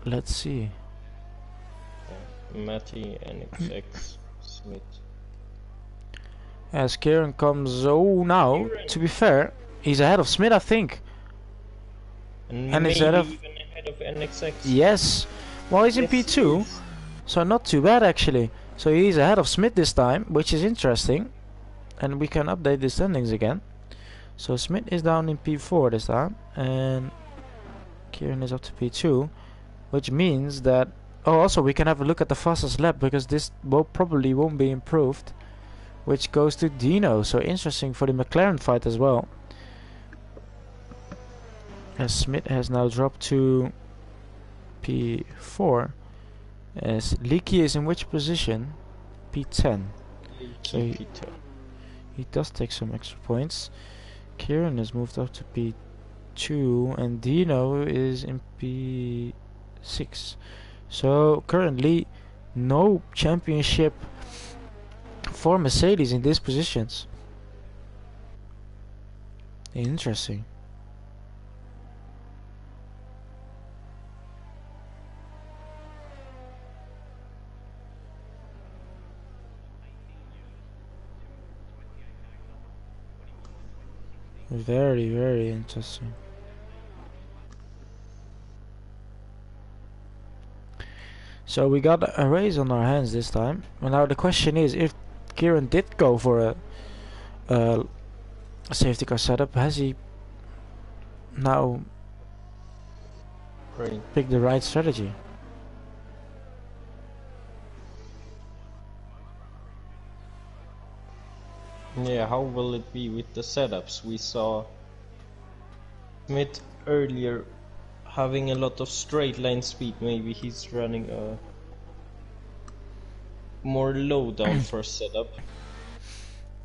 Let's see.
Matty, NXX, Smith.
As Kieran comes, oh now, to be fair, he's ahead of Smith, I think.
And
he's
maybe
ahead of...
even ahead of NXX.
Yes. Well, he's in
Yes,
P2, so not too bad actually. So he's ahead of Smith this time, which is interesting. And we can update the standings again. So Smith is down in P4 this time, and Kieran is up to P2, which means that... Oh, also we can have a look at the fastest lap, because this probably won't be improved, which goes to Dino. So interesting for the McLaren fight as well. As Smith has now dropped to P4, as Leaky is in which position? P10. So he does take some extra points. Kieran has moved up to P2 and Dino is in P6. So currently no championship for Mercedes in these positions. Interesting. Very, very interesting. So we got a race on our hands this time. And now the question is, if Kieran did go for a safety car setup, has he now picked the right strategy?
Yeah, how will it be with the setups? We saw Smith earlier having a lot of straight line speed. Maybe he's running a more low down first setup,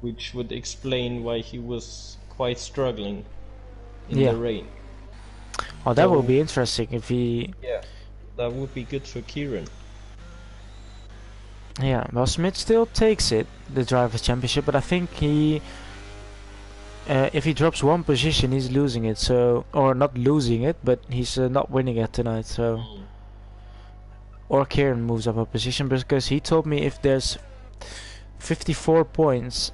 which would explain why he was quite struggling in the rain.
Oh, that would be interesting if he...
Yeah, that would be good for Kieran.
Yeah, well, Smith still takes it, the Drivers' Championship, but I think he... if he drops one position, he's losing it, so... Or not losing it, but he's not winning it tonight, so... Or Kieran moves up a position, because he told me if there's 54 points,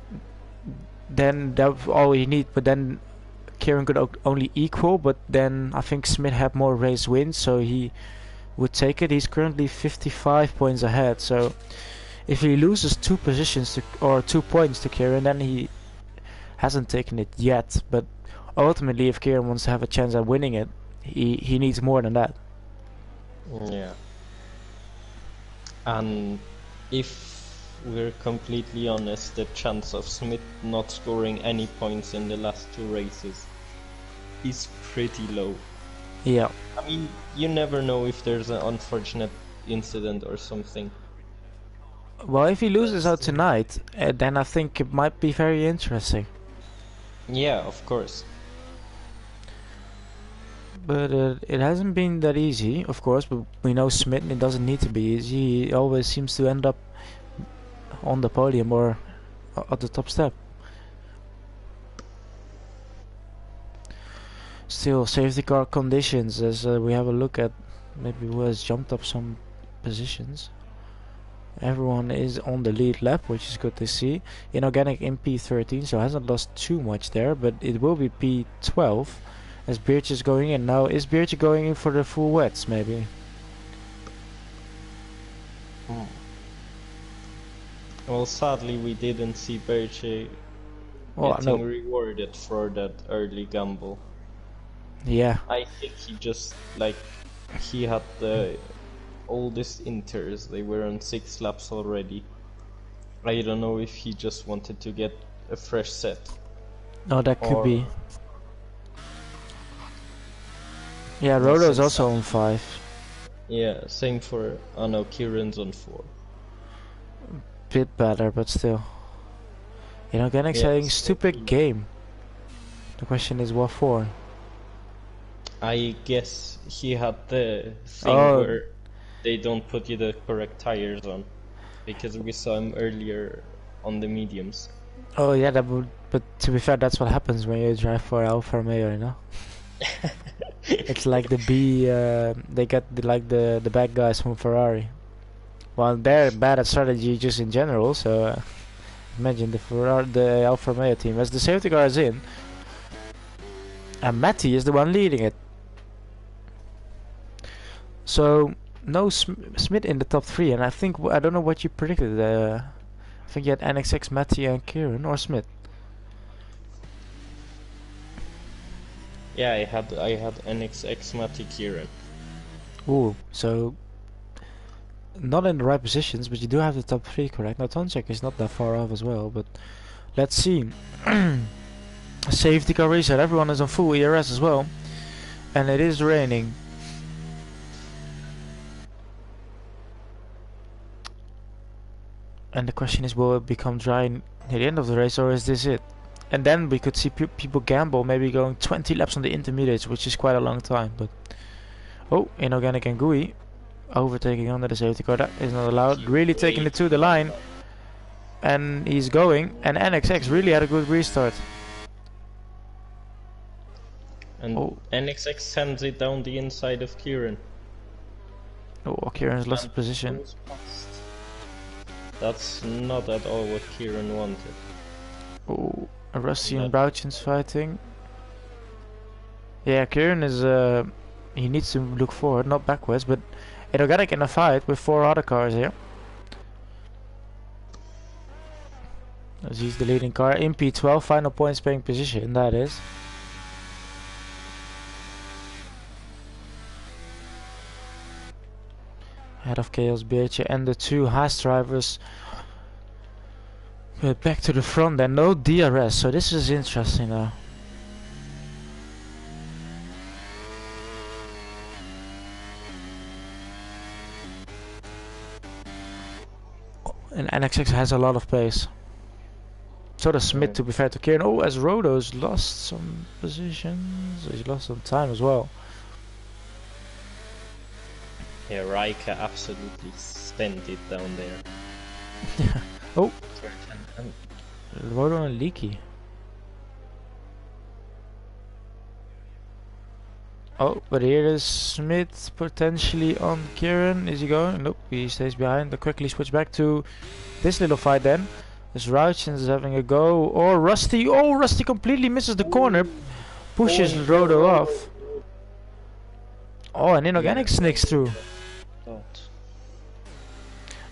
then that's all you need, but then Kieran could only equal, but then I think Smith had more race wins, so he would take it. He's currently 55 points ahead, so if he loses 2 positions to, or 2 points to Kieran, then he hasn't taken it yet. But ultimately, if Kieran wants to have a chance at winning it, he needs more than that.
Yeah. And if we're completely honest, the chance of Smith not scoring any points in the last 2 races is pretty low.
Yeah.
I mean, you never know if there's an unfortunate incident or something.
Well, if he loses out tonight, then I think it might be very interesting.
Yeah, of course.
But it hasn't been that easy, of course, but we know Smith, it doesn't need to be easy. He always seems to end up on the podium or at the top step. Still, safety car conditions, as we have a look at maybe who has jumped up some positions. Everyone is on the lead lap, which is good to see. Inorganic in P13, so hasn't lost too much there, but it will be P12 as Beertje is going in. Now, is Beertje going in for the full wets, maybe?
Well, sadly, we didn't see Berche getting rewarded for that early gamble.
Yeah.
I think he just, like, he had the oldest inters. They were on 6 laps already. I don't know if he just wanted to get a fresh set.
No, that could be. Yeah, Rodo's also on 5.
Yeah, same for... Oh no, Kieran's on 4.
Bit better, but still. Inorganic saying stupid game. The question is what for?
I guess he had the thing where they don't put you the correct tires on, because we saw him earlier on the mediums.
Oh yeah, that would. But to be fair, that's what happens when you drive for Alfa Romeo, you know. It's like the B. They get the bad guys from Ferrari. Well, they're bad at strategy just in general. So imagine the Alfa Romeo team as the safety car is in, and Matty is the one leading it. So no Smith in the top 3, and I don't know what you predicted. I think you had NXX, Matty, and Kieran, or Smith.
Yeah, I had NXX, Matty, Kieran.
Ooh, so not in the right positions, but you do have the top 3 correct. Now Tonchek is not that far off as well, but let's see. Safety car reset. Everyone is on full ERS as well, and it is raining. And the question is, will it become dry near the end of the race, or is this it? And then we could see people gamble, maybe going 20 laps on the intermediates, which is quite a long time. But Inorganic and GUI overtaking under the safety car. That is not allowed. Really taking it to the line, and he's going. And NXX really had a good restart.
And NXX sends it down the inside of Kieran.
Oh, Kieran's lost his position.
That's not at all what Kieran wanted.
Oh, Rusty and Bouchen's fighting. Yeah, Kieran is he needs to look forward, not backwards, but Inorganic in a fight with 4 other cars here. As he's the leading car in P12, final points paying position, that is. Ahead of Chaos Beertje and the 2 Haas drivers. But back to the front then, no DRS, so this is interesting now. And NXX has a lot of pace. So does Smith, to be fair to Kieran. Oh, as Rodo's lost some positions, he's lost some time as well.
Yeah, Raika absolutely spent it down there.
Yeah. Oh, Rodo and Leaky. Oh, but here is Smith potentially on Kieran. Is he going? Nope, he stays behind. They quickly switch back to this little fight then. As Rauchens is having a go. Or Rusty. Oh, Rusty completely misses the corner. Pushes Rodo off. Oh, and Inorganic sneaks through.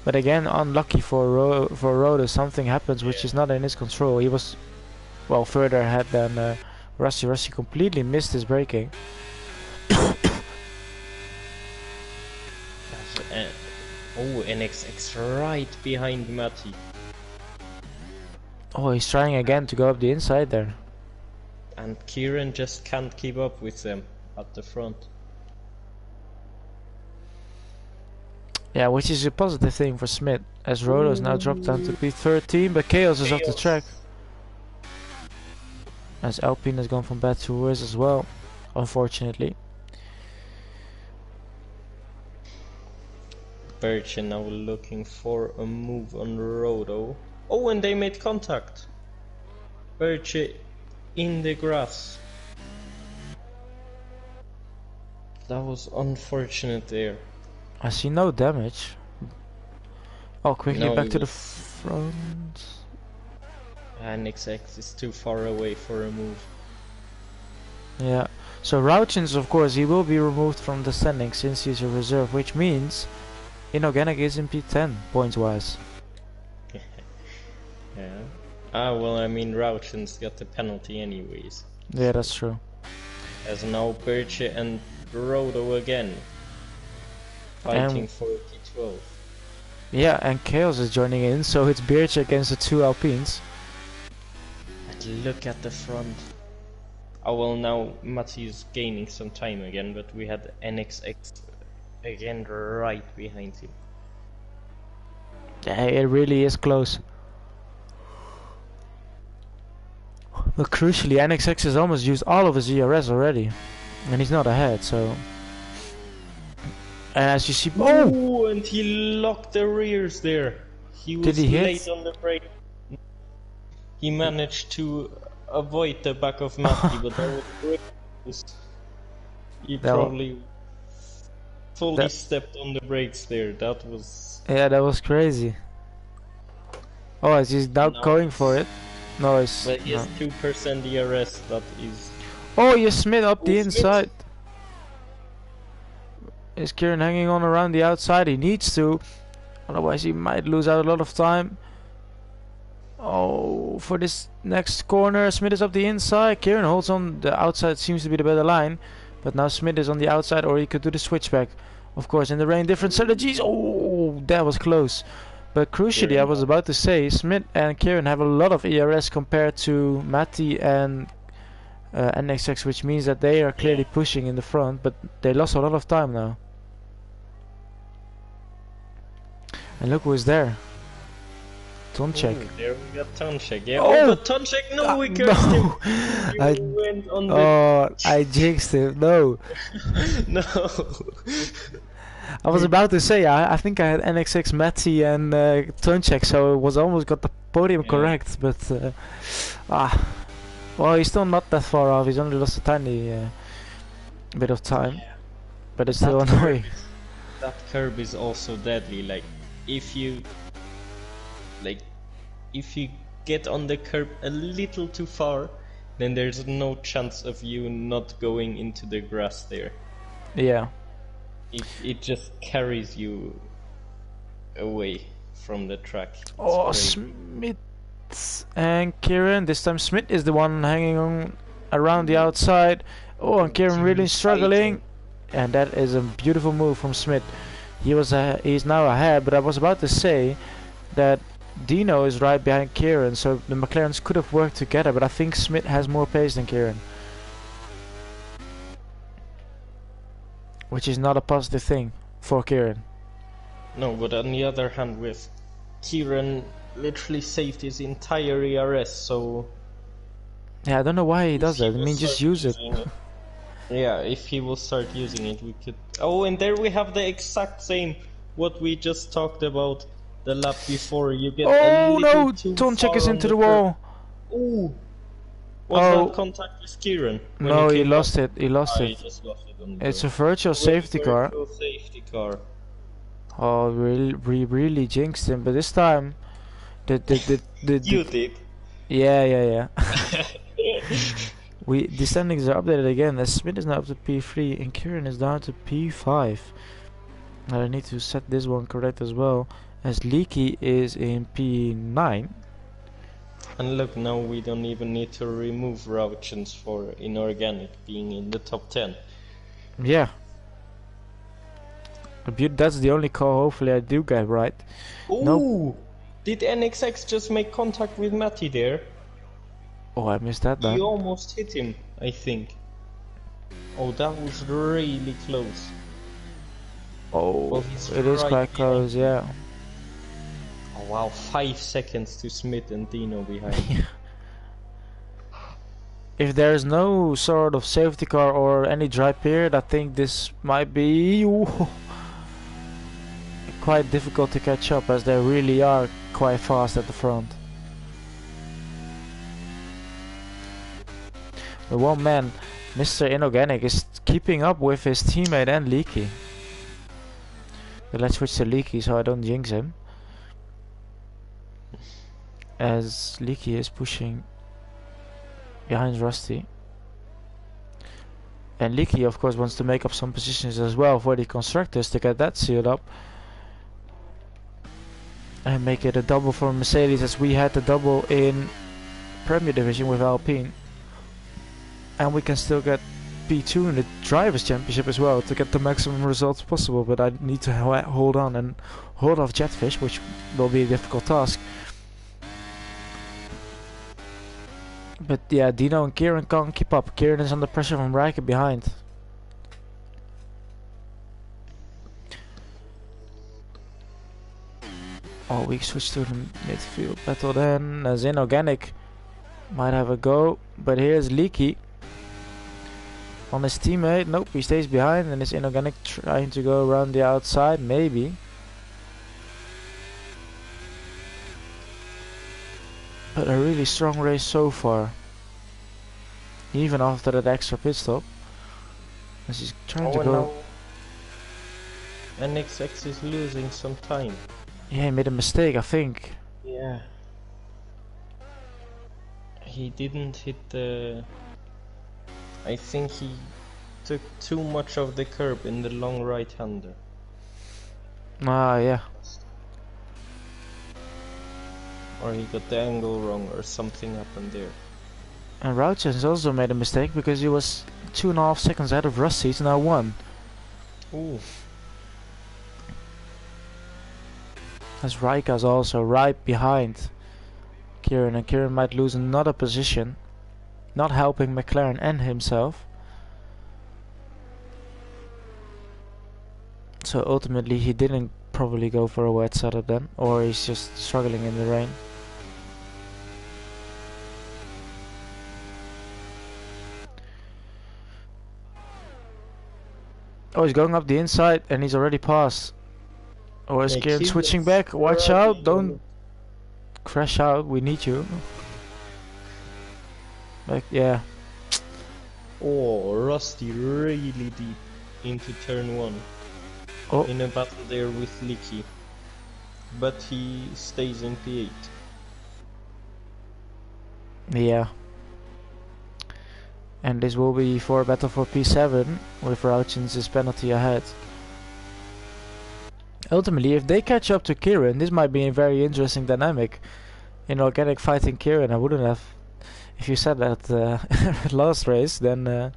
But again, unlucky for Rodo. Something happens which is not in his control. He was, well, further ahead than Rusty. Rusty completely missed his braking.
Oh, NXX right behind Matty.
Oh, he's trying again to go up the inside there.
And Kieran just can't keep up with them at the front.
Yeah, which is a positive thing for Smith, as Rodo's now dropped down to P13, but Chaos is off the track. As Alpine has gone from bad to worse as well, unfortunately.
Birch now looking for a move on Rodo. Oh, and they made contact. Birch in the grass. That was unfortunate there.
I see no damage. Oh, quickly
No,
back
it
to the
was
front.
NXX is too far away for a move.
Yeah. So Rauchens, of course, he will be removed from the standing since he's a reserve, which means Inorganic is in P10 points-wise.
Yeah. Ah, well, I mean, Rauchen's got the penalty anyways.
Yeah, that's true.
As now Birche and Rodo again, fighting
And
for P12.
yeah, and Chaos is joining in, so it's Birch against the two Alpines.
And look at the front. Oh well, now Matti is gaining some time again, but we had NXX again right behind him.
Yeah, it really is close. But crucially, NXX has almost used all of his ERS already, and he's not ahead, so... And as you see...
Oh! And he locked the rears there. He was
Did he hit?
late on the brake. He managed to avoid the back of Matti, but that was great. He probably fully stepped on the brakes there. That was...
Yeah, that was crazy. Oh, is he now going for it? No, it's...
But he has 2% ERS, that is...
Oh, you Smith up the inside. Is Kieran hanging on around the outside? He needs to. Otherwise he might lose out a lot of time. Oh, for this next corner, Smith is up the inside. Kieran holds on the outside, seems to be the better line. But now Smith is on the outside, or he could do the switchback. Of course, in the rain, different strategies. Oh, that was close. But crucially, I was about to say, Smith and Kieran have a lot of ERS compared to Matty and NXX, which means that they are clearly pushing in the front, but they lost a lot of time now. And look who is there. Tonchek.
Ooh, there we got Tonchek. Yeah. Oh, but Tonchek, no, we cursed him.
I
went on the...
I jinxed him. No.
No.
I was about to say, I think I had NXX, Matty and Tonchek, so it was almost got the podium correct, but well, he's still not that far off. He's only lost a tiny bit of time, but it's still annoying.
That curb is also deadly. Like, if you get on the curb a little too far, then there's no chance of you not going into the grass there.
Yeah.
It just carries you away from the track.
It's Smith and Kieran. This time Smith is the one hanging on around the outside. Oh, and Kieran really struggling. And that is a beautiful move from Smith. He's now ahead, but I was about to say that Dino is right behind Kieran, so the McLarens could have worked together, but I think Smith has more pace than Kieran. Which is not a positive thing for Kieran.
No, but on the other hand, with Kieran literally saved his entire ERS, so...
Yeah, I don't know why he does that. I mean, just use it.
Yeah, if he will start using it, we could... Oh, and there we have the exact same, what we just talked about the lap before. You get a little too
Tonchek
far
is
on
into
the
the wall.
Ooh. Was that contact with Kieran?
No, he lost it. He lost
He
it.
just lost it on
It's a virtual safety car.
Safety car.
Oh, we really jinxed him, but this time,
You did.
Yeah. The standings are updated again. As Smith is now up to P3 and Kieran is down to P5. And I need to set this one correct as well, as Leaky is in P9.
And look, now we don't even need to remove Rauchens for Inorganic being in the top 10.
Yeah. That's the only call hopefully I do get right.
Ooh!
Nope.
Did NXX just make contact with Matty there?
Oh, I missed that.
He almost hit him, I think. Oh, that was really close.
Oh,
well,
it is quite close, yeah.
Oh wow, 5 seconds to Smith and Dino behind.
If there is no sort of safety car or any dry period, I think this might be quite difficult to catch up, as they really are quite fast at the front. The one man, Mr. Inorganic, is keeping up with his teammate and Leaky. But let's switch to Leaky so I don't jinx him. as Leaky is pushing behind Rusty. And Leaky, of course, wants to make up some positions as well for the constructors to get that sealed up. And make it a double for Mercedes, as we had the double in Premier Division with Alpine. And we can still get P2 in the Drivers' Championship as well to get the maximum results possible. But I need to hold on and hold off Jetfish, which will be a difficult task. But yeah, Dino and Kieran can't keep up. Kieran is under pressure from Rijken behind. Oh, we switch to the midfield battle then. As Inorganic might have a go, but here's Leaky on his teammate. Nope, he stays behind, and is Inorganic trying to go around the outside? Maybe. But a really strong race so far. Even after that extra pit stop. As he's trying to go.
NXX is losing some time.
Yeah, he made a mistake, I think.
Yeah. He didn't hit the... I think he took too much of the curb in the long right-hander.
Ah, yeah.
Or he got the angle wrong, or something happened there.
And Rauchens also made a mistake because he was 2.5 seconds ahead of Rusty. He's now 1.
Ooh.
As Raika's also right behind Kieran, and Kieran might lose another position, not helping McLaren and himself. So ultimately he didn't probably go for a wet setup then, or he's just struggling in the rain. Oh, he's going up the inside and he's already passed. Or is Kieran switching back? Watch out, don't crash out, we need you. Like, yeah.
Oh, Rusty really deep into turn 1.
Oh.
In a battle there with Leaky. But he stays in P8.
Yeah. And this will be for a battle for P7 with Rauchens' penalty ahead. Ultimately, if they catch up to Kieran, this might be a very interesting dynamic. In Organic fighting Kieran, I wouldn't have... If you said that last race, then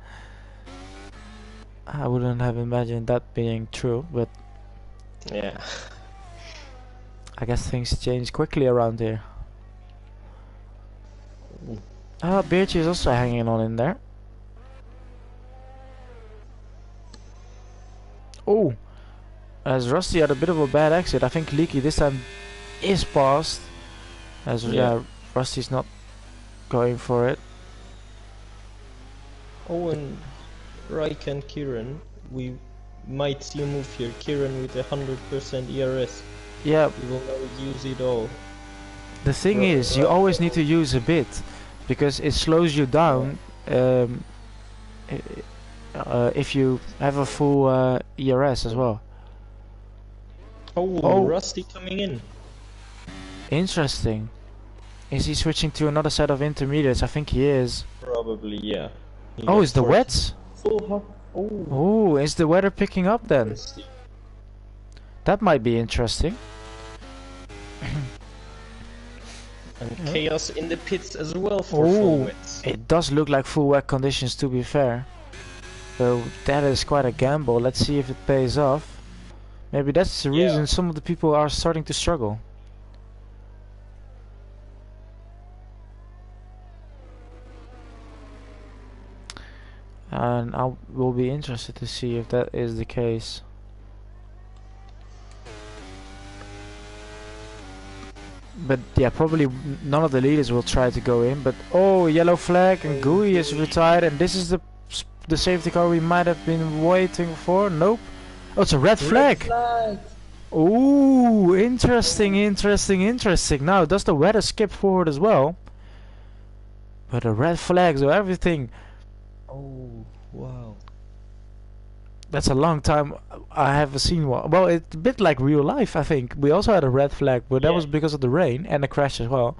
I wouldn't have imagined that being true, but...
Yeah.
I guess things change quickly around here. Ah, Beertje is also hanging on in there. Oh! As Rusty had a bit of a bad exit, I think Leaky this time is passed. As yeah, Rusty's not going for it.
Oh, and Raik and Kieran, we might see a move here. Kieran with 100% ERS.
Yeah.
He will now use it all.
The thing is, you always need to use a bit, because it slows you down if you have a full ERS as well.
Oh, Rusty coming in.
Interesting. Is he switching to another set of intermediates? I think he is.
Probably, yeah.
Oh, is the wets?
Oh,
is the weather picking up then? That might be interesting.
And chaos in the pits as well for full wets.
It does look like full wet conditions, to be fair. So that is quite a gamble. Let's see if it pays off. Maybe that's the reason some of the people are starting to struggle. And I will be interested to see if that is the case. But yeah, probably none of the leaders will try to go in. But oh, yellow flag, and Gui is retired, and this is the safety car we might have been waiting for. Nope. Oh, it's a red flag. Ooh, interesting. Now, does the weather skip forward as well? But a red flag, so everything.
Oh, wow.
That's a long time I haven't seen one. Well, it's a bit like real life, I think. We also had a red flag, but that was because of the rain and the crash as well.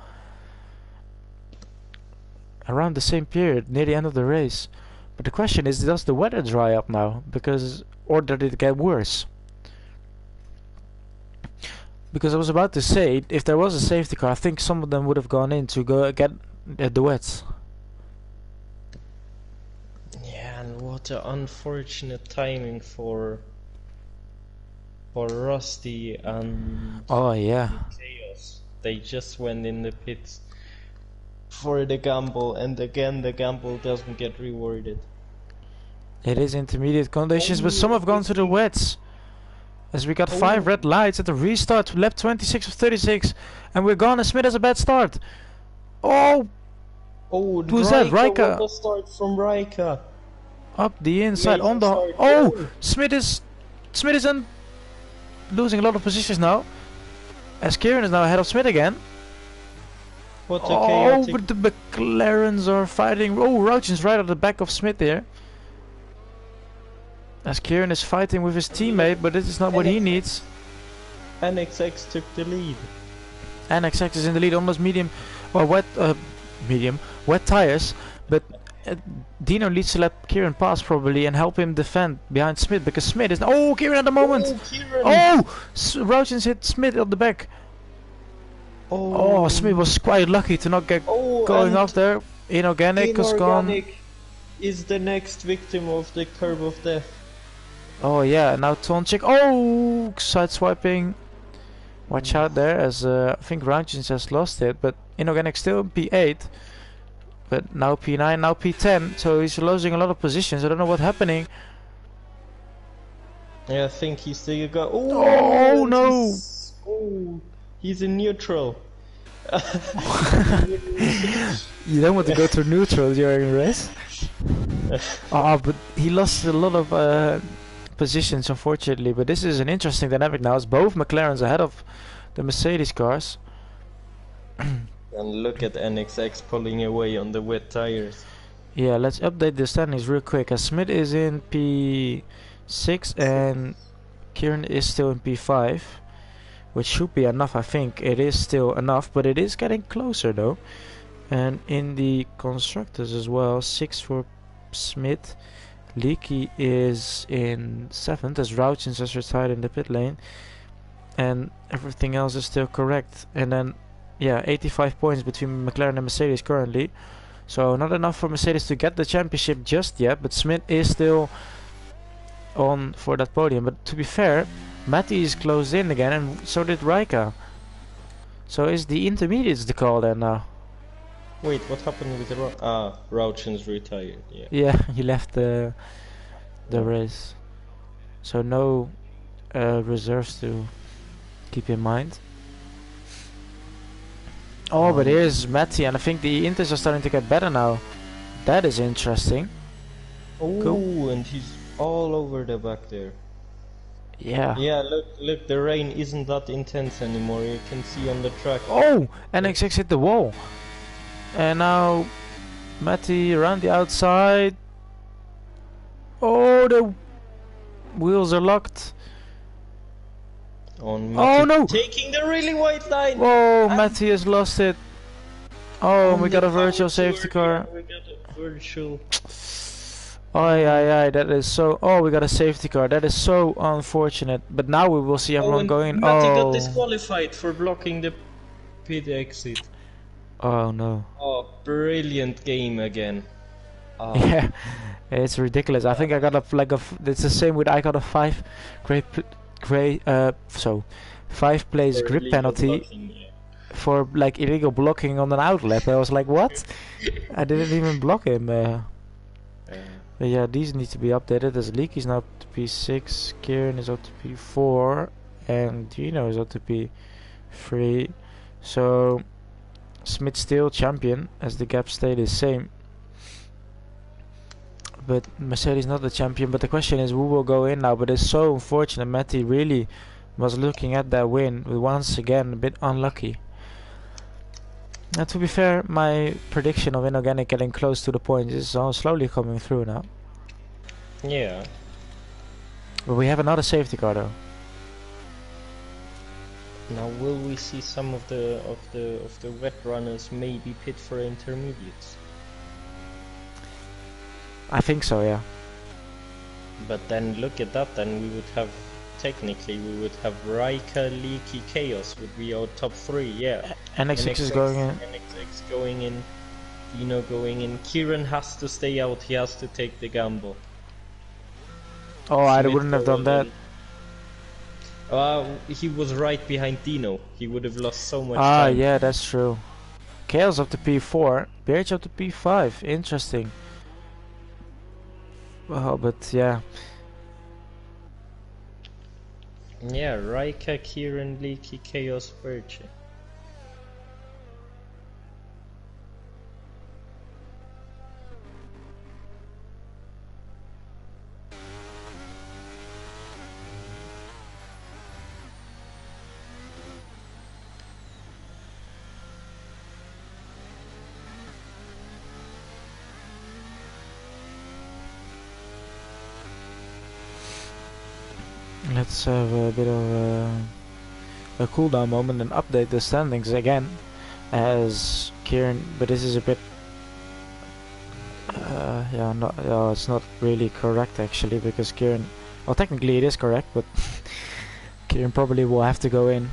around the same period, near the end of the race. But the question is, does the weather dry up now? Or did it get worse? Because I was about to say, if there was a safety car, I think some of them would have gone in to go get the wets.
Yeah, and what an unfortunate timing for Rusty and
Oh yeah.
Chaos. They just went in the pits for the gamble, and again the gamble doesn't get rewarded.
It is intermediate conditions, but some have gone to the wets. As we got 5 red lights at the restart, lap 26 of 36, and we're gone. And Smith has a bad start. Oh, who's that? Raika.
The start from Raika.
Up the inside on the.
Start.
Oh, Smith is losing a lot of positions now. As Kieran is now ahead of Smith again.
What a chaotic.
Oh, but the McLarens are fighting. Oh, Rauchen's right at the back of Smith here. As Kieran is fighting with his teammate, but this is not what he needs.
NXX took the lead.
NXX is in the lead on those wet tires, but Dino needs to let Kieran pass probably and help him defend behind Smith, because Smith is... Oh, Kieran at the moment! Rauchen's hit Smith at the back. Oh, Smith was quite lucky to not get going off there. Inorganic has gone.
Is the next victim of the curve of death.
Oh yeah, now Tonchik. Oh, sideswiping. Watch out there, as I think Rauchen has lost it, but Inorganic still in P8. But now P9, now P10, so he's losing a lot of positions. I don't know what's happening.
Yeah, I think he's still got.
Oh no!
He's in neutral.
You don't want to go to neutral during a race. But he lost a lot of positions, unfortunately. But this is an interesting dynamic now, as both McLarens ahead of the Mercedes cars.
And look at NXX pulling away on the wet tires.
Yeah, let's update the standings real quick. As Smith is in P6 and Kieran is still in P5, which should be enough. I think it is still enough, but it is getting closer though. And in the constructors as well, 6 for Smith. Leaky is in 7th as Rauchens has retired in the pit lane, and everything else is still correct. And then 85 points between McLaren and Mercedes currently, so not enough for Mercedes to get the championship just yet, but Smith is still on for that podium. But to be fair, Matty is closed in again, and so did Raika. So is the intermediates the call then now?
Wait, what happened with Rauchen's retired?
Yeah, he left the race. So no reserves to keep in mind. Oh, but here's Matty, and I think the Inters are starting to get better now. That is interesting.
Oh, cool. And he's all over the back there.
Yeah.
Yeah, look, the rain isn't that intense anymore. You can see on the track.
Oh, NXX hit the wall. And now Matty around the outside. Oh, the wheels are locked.
On Matty.
Oh no!
Taking the really wide line.
Whoa, Matty has lost it. Oh, we got a virtual safety car.
We got a virtual.
Aye, that is so. Oh, we got a safety car. That is so unfortunate. But now we will see everyone going.
Matty got disqualified for blocking the pit exit.
Oh no.
Oh, brilliant game again.
Yeah, it's ridiculous. I think I got it's the same with I got a 5 place grip penalty for like illegal blocking on an outlap. I was like, what? I didn't even block him. But yeah, these need to be updated. As Leaky's now up to P6, Kieran is up to P4, and Gino is up to P3. So Smith still champion, as the gap stayed the same. But Mercedes not the champion. But the question is, who will go in now? But it's so unfortunate. Matty really was looking at that win, but once again a bit unlucky. Now, to be fair, my prediction of Inorganic getting close to the points is slowly coming through now.
Yeah.
But we have another safety car though.
Now, will we see some of the wet runners maybe pit for intermediates?
I think so, yeah.
But then look at that, then we would have, technically, we would have Raika, Leaky, Chaos would be our top 3, yeah.
NX6 is going in.
NX6 going in, Dino going in. Kieran has to stay out, he has to take the gamble.
Oh, I wouldn't have done that.
He was right behind Dino. He would have lost so much time.
Yeah, that's true. Chaos up to P4, Birch up to P5. Interesting. Well, but yeah.
Yeah, Raika, Kieran, Leaky, Chaos, Birch.
Let's have a bit of a cooldown moment and update the standings again, as Kieran. But this is a bit, yeah, it's not really correct actually, because Kieran. Well, technically it is correct, but Kieran probably will have to go in,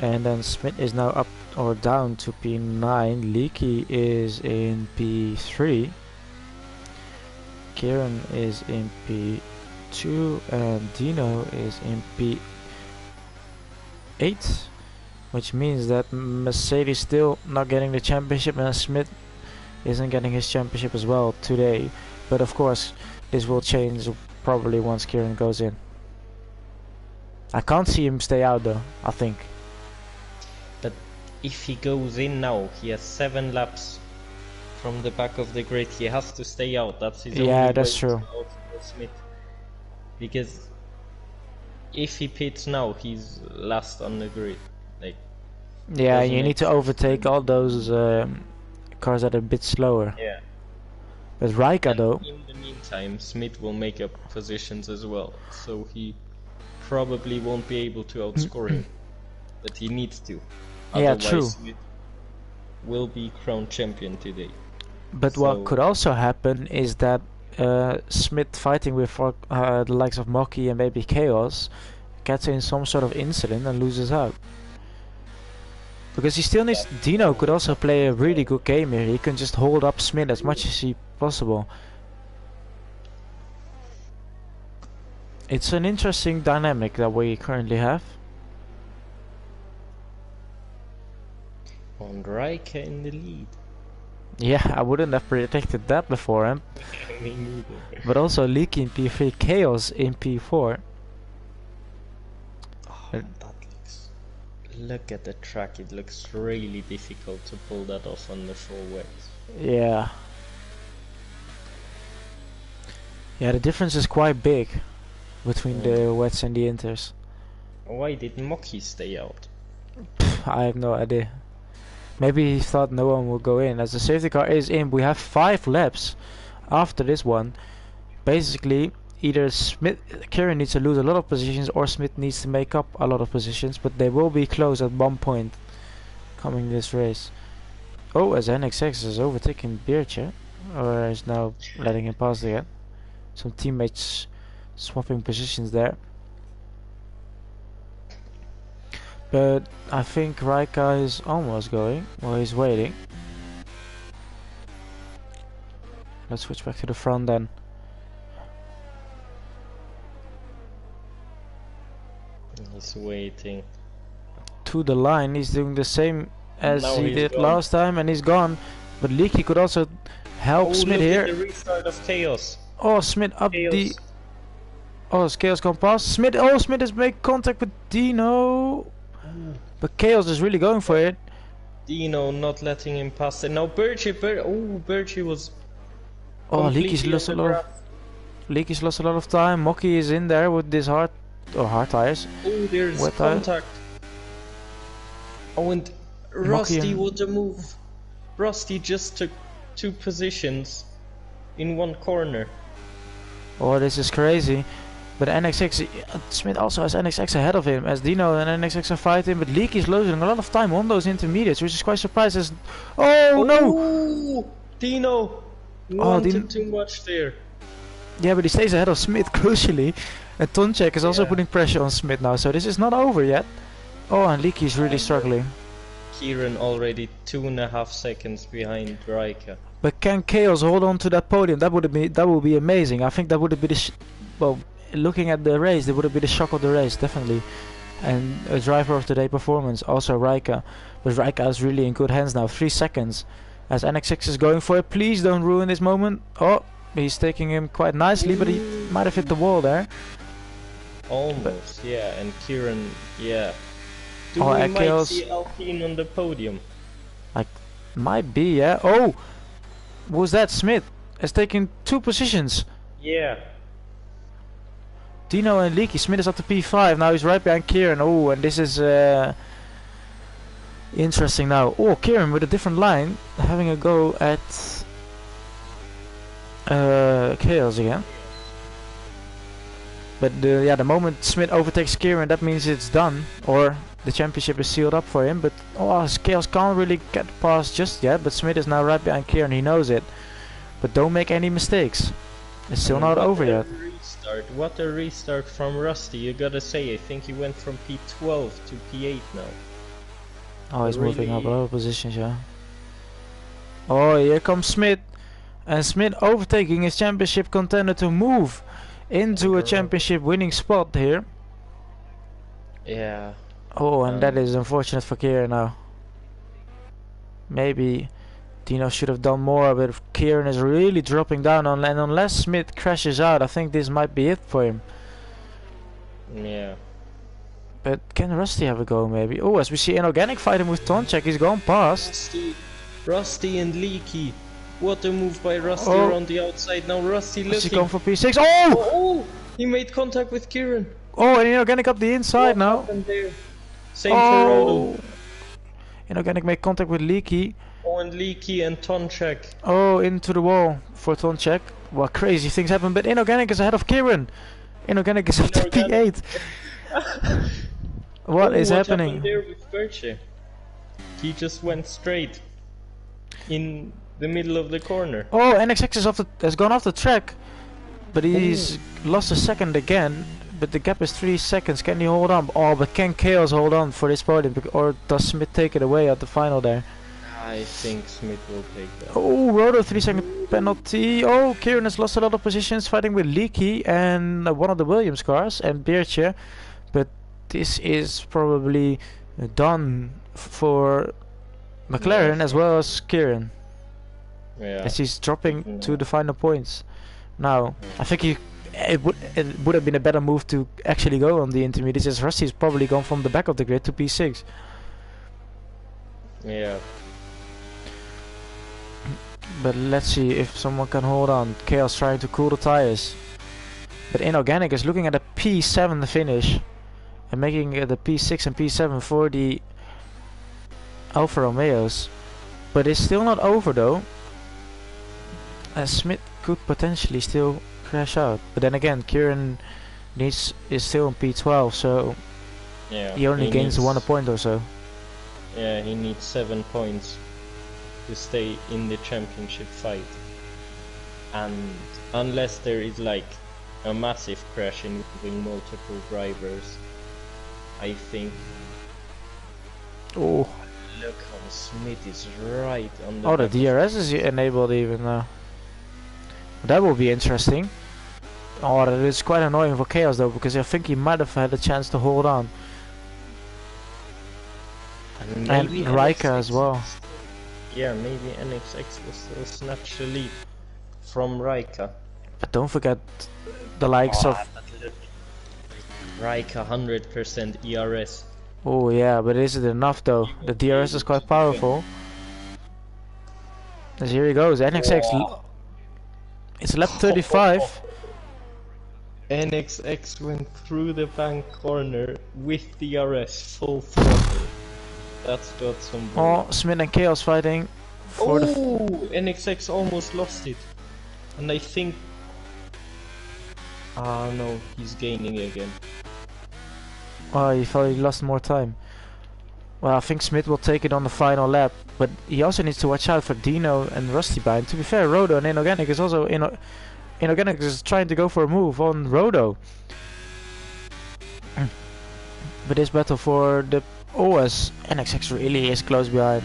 and then Smith is now up or down to P9. Leaky is in P3. Kieran is in P2 and Dino is in P8, which means that Mercedes still not getting the championship and Smith isn't getting his championship as well today. But of course this will change probably once Kieran goes in. I can't see him stay out though, I think.
But if he goes in now, he has 7 laps from the back of the grid. He has to stay out. That's his only
Yeah, that's
way
true.
to outgo Smith. Because if he pits now, he's last on the grid. Like,
Yeah,
doesn't
you
make
need to
sense.
overtake all those cars that are a bit slower.
Yeah.
But Raika
And
though,
in the meantime, Smith will make up positions as well, so he probably won't be able to outscore him. But he needs to.
Yeah,
Otherwise,
true.
Smith will be crowned champion today.
but
So-
what could also happen is that Smith fighting with the likes of Mocky and maybe Chaos gets in some sort of incident and loses out. Because he still needs. Dino could also play a really good game here. He can just hold up Smith as much as he possible. It's an interesting dynamic that we currently have.
On Raika in the lead.
Yeah, I wouldn't have predicted that beforehand.
Me neither.
But also Leaky in P3, Chaos in P4.
Oh, that looks... Look at the track, it looks really difficult to pull that off on the full wets.
Yeah. Yeah, the difference is quite big between the wets and the inters.
Why did Mocky stay out?
I have no idea. Maybe he thought no one will go in. As the safety car is in, we have 5 laps after this one. Basically, either Kieran needs to lose a lot of positions or Smith needs to make up a lot of positions, but they will be close at one point coming this race. Oh, as NXX is overtaking Bircher, or is now letting him pass again. Some teammates swapping positions there. But I think Raika is almost going. Well, he's waiting. Let's switch back to the front then.
He's waiting.
To the line, he's doing the same as
Now
he
he's
did
gone.
last time, and he's gone. But Leaky could also help Smith
look
here.
at the restart of Chaos.
Oh, Smith up
Chaos.
the. Oh, Chaos gone past. Smith. Oh, Smith has made contact with Dino. But Chaos is really going for it.
Dino not letting him pass it. Now Birchie was...
Oh,
completely
Leaky's lost a
on the
lot
graph.
of. Leaky's lost a lot of time. Mocky is in there with this hard tires.
Oh, there's
Wet tire.
contact. Oh, and Rusty
and-
with the move. Rusty just took 2 positions in one corner.
Oh, this is crazy. But NXX, Smith also has NXX ahead of him, as Dino and NXX are fighting, but Leaky's losing a lot of time on those intermediates, which is quite surprising. Oh no!
Dino!
Oh,
Wanted too much there.
yeah, but he stays ahead of Smith crucially. And Tonček is also putting pressure on Smith now, so this is not over yet. Oh, and Leaky is really struggling.
Kieran already 2.5 seconds behind Raika.
But can Chaos hold on to that podium? That would be amazing. I think that would be the well, looking at the race, that would be the shock of the race, definitely. And a driver of the day performance, also Raika. But Raika is really in good hands now. 3 seconds. As NX6 is going for it. Please don't ruin this moment. Oh, he's taking him quite nicely, but he might have hit the wall there.
Almost, yeah. And Kieran, yeah. Do
Oh,
we might
Chaos
see Alpine on the podium?
like might be, yeah. Oh, what was that? Smith has taken 2 positions.
Yeah.
Dino and Leaky. Smith is up to P5. Now he's right behind Kieran. Oh, and this is interesting now. Oh, Kieran with a different line, having a go at Chaos again. But the moment Smith overtakes Kieran, that means it's done, or the championship is sealed up for him. But Chaos can't really get past just yet. But Smith is now right behind Kieran. He knows it. But don't make any mistakes. It's still not over yet.
What a restart from Rusty, you gotta say. I think he went from P12 to P8 now.
Oh, he's moving up a lot of positions, yeah. Oh, here comes Smith. And Smith overtaking his championship contender to move into a championship winning spot here.
Yeah.
Oh, and that is unfortunate for Kieran now. Maybe Dino should have done more, but Kieran is really dropping down and unless Smith crashes out, I think this might be it for him.
Yeah.
But can Rusty have a go maybe? Oh, as we see Inorganic fighting with Tonček, he's gone past.
Rusty and Leaky. What a move by Rusty around the outside. Now Rusty looking.
Is he going for P6? Oh!
He made contact with Kieran.
Oh, and Inorganic up the inside now.
Same for Rodo.
Inorganic made contact with Leaky.
Oh, and Leaky and Tonček.
Oh, into the wall for Tonček. Well, crazy things happen, but Inorganic is ahead of Kieran. Inorganic is up to P8. What is happening?
Happened there with Birche? He just went straight in the middle of the corner.
Oh, NXX has gone off the track, but he's lost a second again. But the gap is 3 seconds. Can he hold on? Oh, but can Chaos hold on for this podium? Or does Smith take it away at the final there?
I think Smith will take that.
Oh, Rodo 3-second penalty. Oh, Kieran has lost a lot of positions fighting with Leaky and one of the Williams cars and Birche. But this is probably done for McLaren as well as Kieran.
Yeah.
As he's dropping to the final points. Now, I think it would have been a better move to actually go on the intermediates, as Rusty's probably gone from the back of the grid to P6.
Yeah.
But let's see if someone can hold on. Chaos trying to cool the tires. But Inorganic is looking at a P7 finish. And making it a P6 and P7 for the Alfa Romeos. But it's still not over though. And Smith could potentially still crash out. But then again, Kieran is still on P12, so he only gains 1 point or so.
Yeah, he needs 7 points to stay in the championship fight. And unless there is like a massive crash involving multiple drivers, I think.
Oh,
look how Smith is right on the.
Oh, the DRS is enabled even now. That will be interesting. Oh, that is quite annoying for Chaos though, because I think he might have had a chance to hold on. And Raika as well.
Yeah, maybe NXX will still snatch the lead from Raika.
But don't forget the likes of
Raika 100% ERS.
Oh yeah, but is it enough though? The DRS is quite powerful. As here he goes, NXX. It's lap 35.
NXX went through the bank corner with DRS full throttle. That's got some.
Oh, Smith and Chaos fighting for the.
NXX almost lost it, and I think. Ah no, he's gaining again.
Oh, he felt he lost more time. Well, I think Smith will take it on the final lap, but he also needs to watch out for Dino and Rusty behind. To be fair, Rodo and Inorganic is also Inorganic is trying to go for a move on Rodo. But this battle for the OS, NXX really is close behind.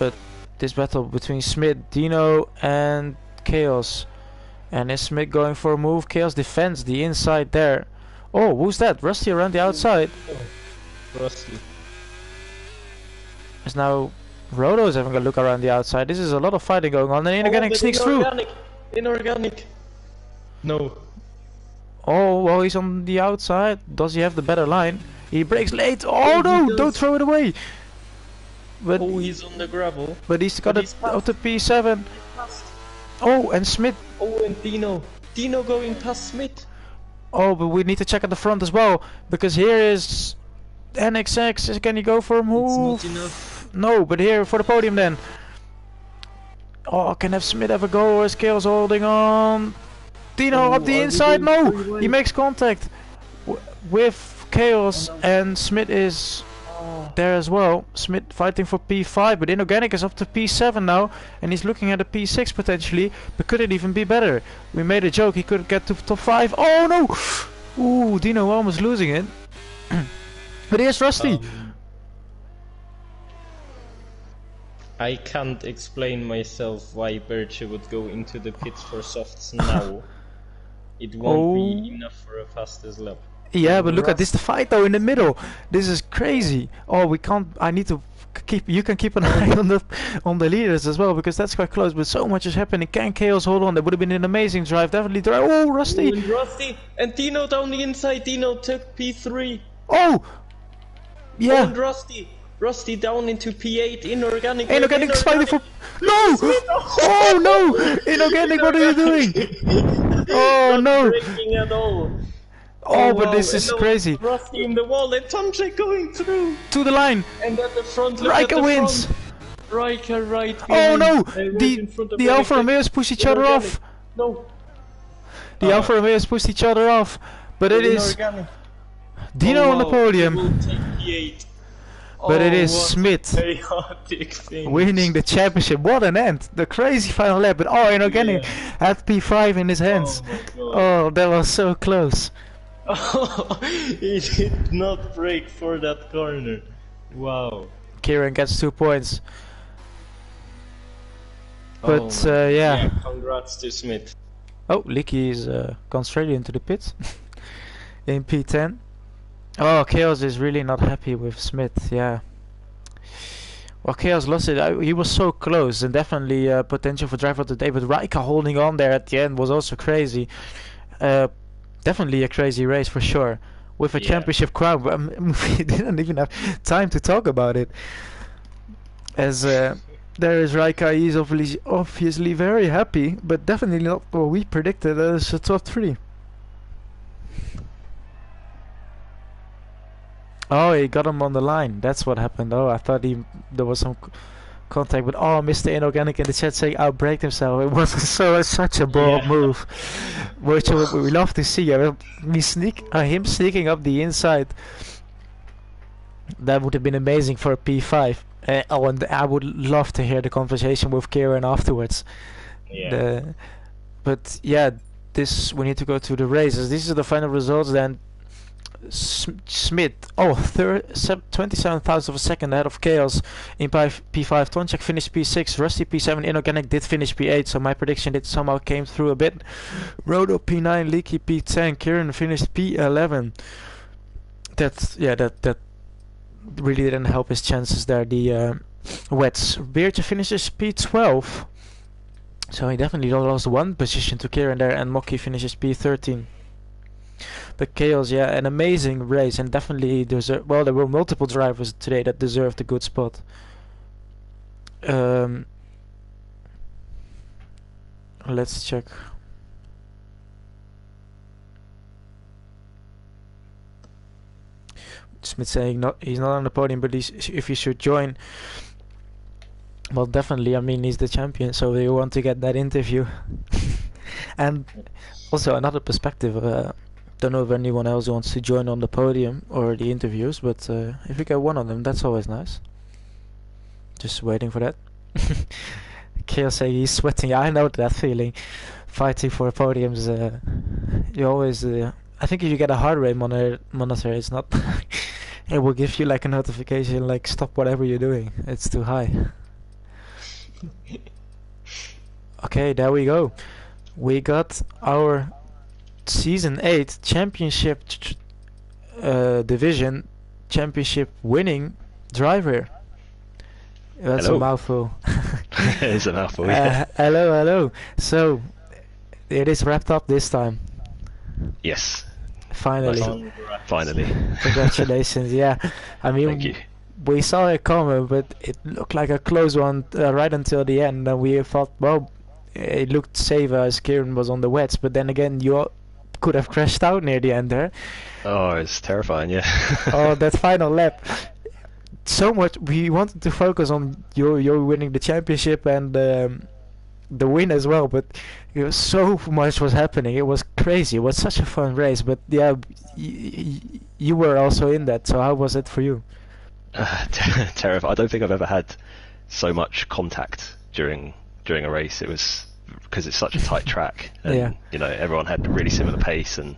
But this battle between Smith, Dino and Chaos. And is Smith going for a move? Chaos defends the inside there. Oh, who's that? Rusty around the outside.
Oh, Rusty.
As now Rodo's having a look around the outside. This is a lot of fighting going on, and Inorganic sneaks through.
Inorganic. No.
Oh, well, he's on the outside. Does he have the better line? He breaks late. Oh no! Don't throw it away. But
he's on the gravel.
But he's got it out to P7. Oh, and Smith.
Oh, and Dino. Dino going past Smith.
Oh, but we need to check at the front as well, because here is NXX. Can he go for a move?
It's not enough.
No, but here for the podium then. Oh, can have Smith have a go, or is Chaos holding on? Dino up the inside. No, he makes contact with Chaos, and Smith is there as well. Smith fighting for P5, but Inorganic is up to P7 now, and he's looking at a P6 potentially, but could it even be better? We made a joke, he could get to top 5. Oh no! Ooh, Dino almost losing it. But here's Rusty.
I can't explain myself why Birche would go into the pits for softs now. It won't be enough for a fastest lap.
Yeah, but look at this fight though in the middle. This is crazy. Oh, we can't. I need to keep. You can keep an eye on the leaders as well, because that's quite close. But so much is happening. Can Chaos hold on? That would have been an amazing drive. Definitely drive. Oh, Rusty.
And Rusty and Dino down the inside. Dino took P3.
Oh, yeah.
And Rusty down into P8. Inorganic.
Inorganic is fighting for. No! Oh no! Inorganic, what are you doing? Oh no!
Breaking at all.
Oh, but this is crazy.
Rusty in the wall and Tomczyk going through.
To the line.
And at the front,
Riker wins.
Riker right
behind. Oh no!
Right
the Alfa Romeos push each other off.
No.
The Alfa Romeos pushed each other off. But it is Dino on the podium. But it is Smith winning the championship. What an end! The crazy final lap. But oh, Inorganic had P5 in his hands. Oh, that was so close.
Oh, he did not brake for that corner. Wow.
Kieran gets 2 points. But yeah.
Congrats to Smith.
Oh, Leaky is gone straight into the pits in P10. Oh, Chaos is really not happy with Smith, yeah. Well, Chaos lost it. He was so close, and definitely potential for driver of the day. But Riker holding on there at the end was also crazy. Definitely a crazy race for sure. With a championship crown, but we didn't even have time to talk about it. As there is Riker, he's obviously very happy, but definitely not what we predicted as a top 3. Oh, he got him on the line. That's what happened. Oh, I thought there was some contact, but oh, Mr. Inorganic in the chat saying outbraked himself. It was such a bold move, which we love to see. Him sneaking up the inside. That would have been amazing for a P5. And I would love to hear the conversation with Kieran afterwards.
Yeah.
But yeah, we need to go to the races. These are the final results then. Smith, 27 thousandths of a second ahead of Chaos in P5. Tomczyk finished P6. Rusty P7. Inorganic did finish P8, so my prediction did somehow came through a bit. Rodo P9. Leaky P10. Kieran finished P11. That really didn't help his chances there. The wets. Beertje finishes P12, so he definitely lost 1 position to Kieran there, and Mocky finishes P13. But Chaos, an amazing race, and definitely deserve. Well, there were multiple drivers today that deserved a good spot. Let's check. Smith saying he's not on the podium, but if he should join. Well, definitely. I mean, he's the champion, so they want to get that interview. And also another perspective. don't know if anyone else wants to join on the podium or the interviews, but if we get one of them, that's always nice. Just waiting for that. Kale saying he's sweating. I know that feeling. Fighting for podiums, you always. I think if you get a heart rate monitor, it's not. It will give you like a notification, like stop whatever you're doing. It's too high. Okay, there we go. We got our Season 8 Championship Division Championship winning driver. That's
Hello.
a mouthful.
It's a mouthful, yeah.
Hello. So, it is wrapped up this time.
Yes,
Finally.
finally.
Congratulations, yeah. I mean,
Thank you.
we saw it coming, but it looked like a close one right until the end. And we thought, well, it looked safe as Kieran was on the wets, but then again, you could have crashed out near the end there.
Oh, it's terrifying, yeah.
Oh, that final lap. So much, we wanted to focus on you winning the championship and the win as well, but so much was happening. It was crazy. It was such a fun race, but yeah, you were also in that. So how was it for you?
Terrifying. I don't think I've ever had so much contact during a race. It was because it's such a tight track, and
Yeah.
you know, everyone had a really similar pace, and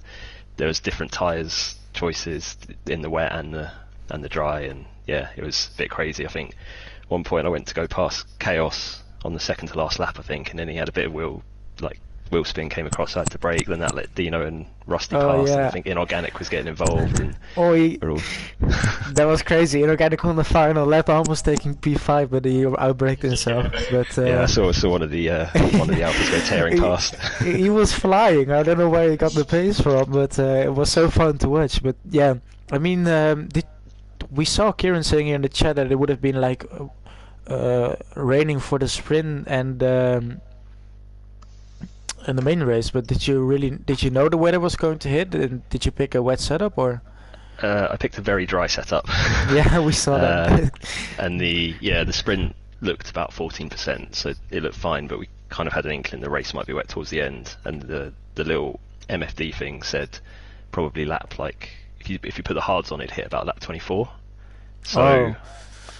there was different tyres choices in the wet and the dry, and yeah, it was a bit crazy. I think one point I went to go past Chaos on the second to last lap, I think, and then he had a bit of wheel spin came across. I had to brake, then that let Dino and Rusty pass, and I think Inorganic was getting involved, and we're all
That was crazy. Inorganic on the final lap, almost taking P5, but he outbraked himself. But
yeah, I saw one of the Alphas go tearing past.
He was flying. I don't know where he got the pace from, but it was so fun to watch. But yeah, I mean, we saw Kieran saying here in the chat that it would have been like raining for the sprint and the main race. But did you know the weather was going to hit? And did you pick a wet setup or?
I picked a very dry setup.
Yeah, we saw that.
And the sprint looked about 14%, so it looked fine, but we kind of had an inkling the race might be wet towards the end, and the little MFD thing said probably lap, like if you put the hards on, it hit about lap 24. So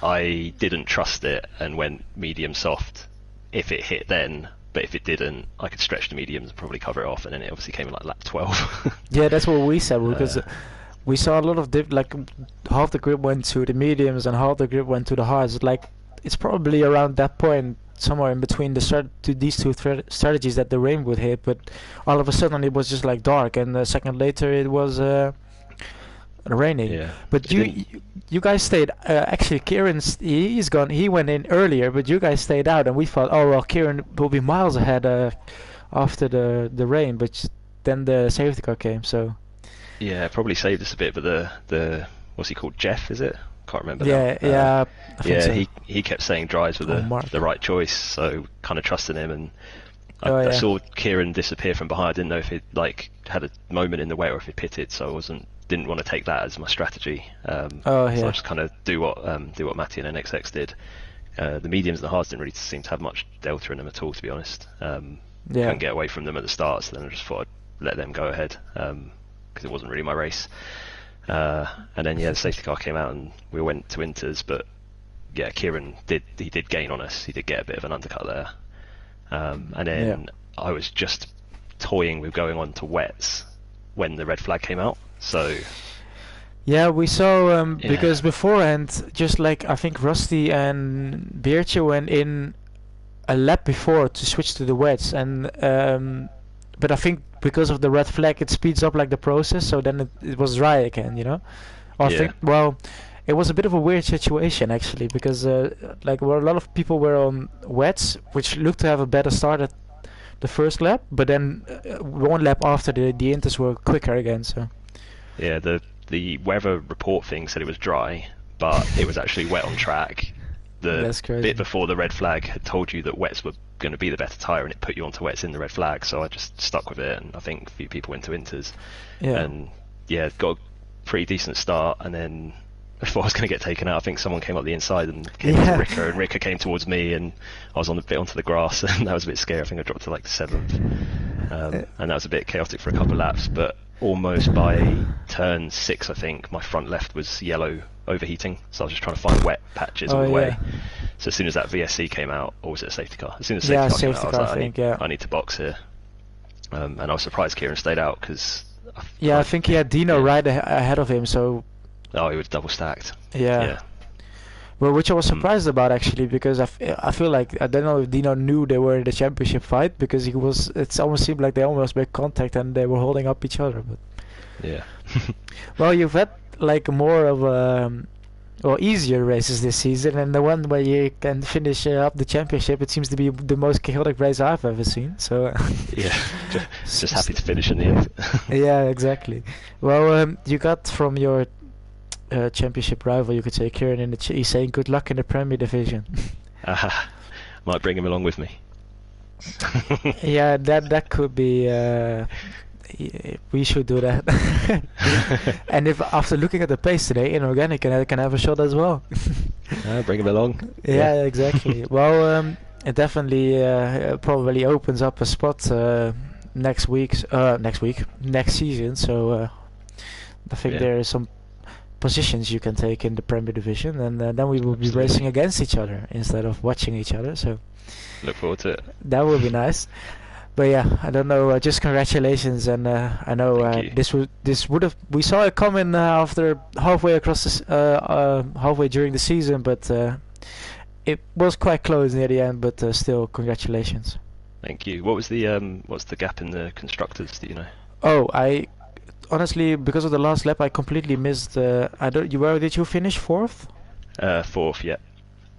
I didn't trust it and went medium soft if it hit then, but if it didn't, I could stretch the mediums and probably cover it off, and then it obviously came in like lap 12.
Yeah, that's what we said, because we saw a lot of like half the grid went to the mediums and half the grid went to the hards. Like it's probably around that point, somewhere in between these two strategies, that the rain would hit. But all of a sudden it was just like dark, and a second later it was raining.
Yeah.
But you guys stayed. Actually, Kieran, he's gone. He went in earlier, but you guys stayed out, and we thought, oh well, Kieran will be miles ahead after the rain. But then the safety car came, so.
Yeah, it probably saved us a bit, but the what's he called? Jeff, is it? Can't remember.
Yeah,
now.
yeah. I think
Yeah,
so.
he kept saying drives were the right choice, so kind of trusted him, and I saw Kieran disappear from behind. I didn't know if he'd like had a moment in the way or if he pitted, so I didn't want to take that as my strategy. So I just kind of do what Matty and NXX did. The mediums and the hards didn't really seem to have much delta in them at all, to be honest. Couldn't get away from them at the start, so then I just thought I'd let them go ahead, because it wasn't really my race. And then the safety car came out and we went to inters, but yeah, Kieran did gain on us. He did get a bit of an undercut there, and then I was just toying with going on to wets when the red flag came out. So
yeah, we saw because beforehand, just like I think Rusty and Beertje went in a lap before to switch to the wets, and but I think because of the red flag, it speeds up like the process, so then it was dry again, you know. I think it was a bit of a weird situation actually, because like a lot of people were on wets, which looked to have a better start at the first lap, but then one lap after the inters were quicker again. So
yeah, the weather report thing said it was dry, but it was actually wet on track. The bit before the red flag had told you that wets were going to be the better tyre, and it put you onto wets in the red flag, so I just stuck with it, and I think a few people went to inters. And got a pretty decent start, and then before I was going to get taken out, I think someone came up the inside and came to Ricker, and Ricker came towards me, and I was on a bit onto the grass, and that was a bit scary. I think I dropped to like the 7th, and that was a bit chaotic for a couple of laps. But almost by turn 6, I think my front left was yellow overheating, so I was just trying to find wet patches all the way. So as soon as that VSC came out, or was it a safety car? As soon as the safety car came out, I was like, I need to box here. And I was surprised Kieran stayed out because.
I think he had Dino right ahead of him, so.
Oh, he was double stacked.
Yeah. Well, which I was surprised about actually, because I feel like I don't know if Dino knew they were in the championship fight, because it almost seemed like they almost made contact and they were holding up each other. But
yeah.
Well, you've had like more of easier races this season, and the one where you can finish up the championship, it seems to be the most chaotic race I've ever seen. So
yeah, just happy to finish in the end.
Yeah, exactly. Well, you got from your championship rival, you could say, Kieran, he's saying good luck in the Premier Division.
Might bring him along with me.
Yeah, that could be. We should do that. And if after looking at the pace today, Inorganic can have a shot as well.
Bring him along.
Yeah, exactly. Well, it definitely probably opens up a spot next season. So I think there is some positions you can take in the Premier Division, and then we will be racing against each other instead of watching each other. So
look forward to it.
That will be nice. But yeah, I don't know. Just congratulations, and I know this would have, we saw it coming after halfway during the season, but it was quite close near the end. But still, congratulations.
Thank you. What was the gap in the constructors? Do you know?
Oh, I honestly, because of the last lap, I completely missed. Where did you finish? 4th?
4th, yeah.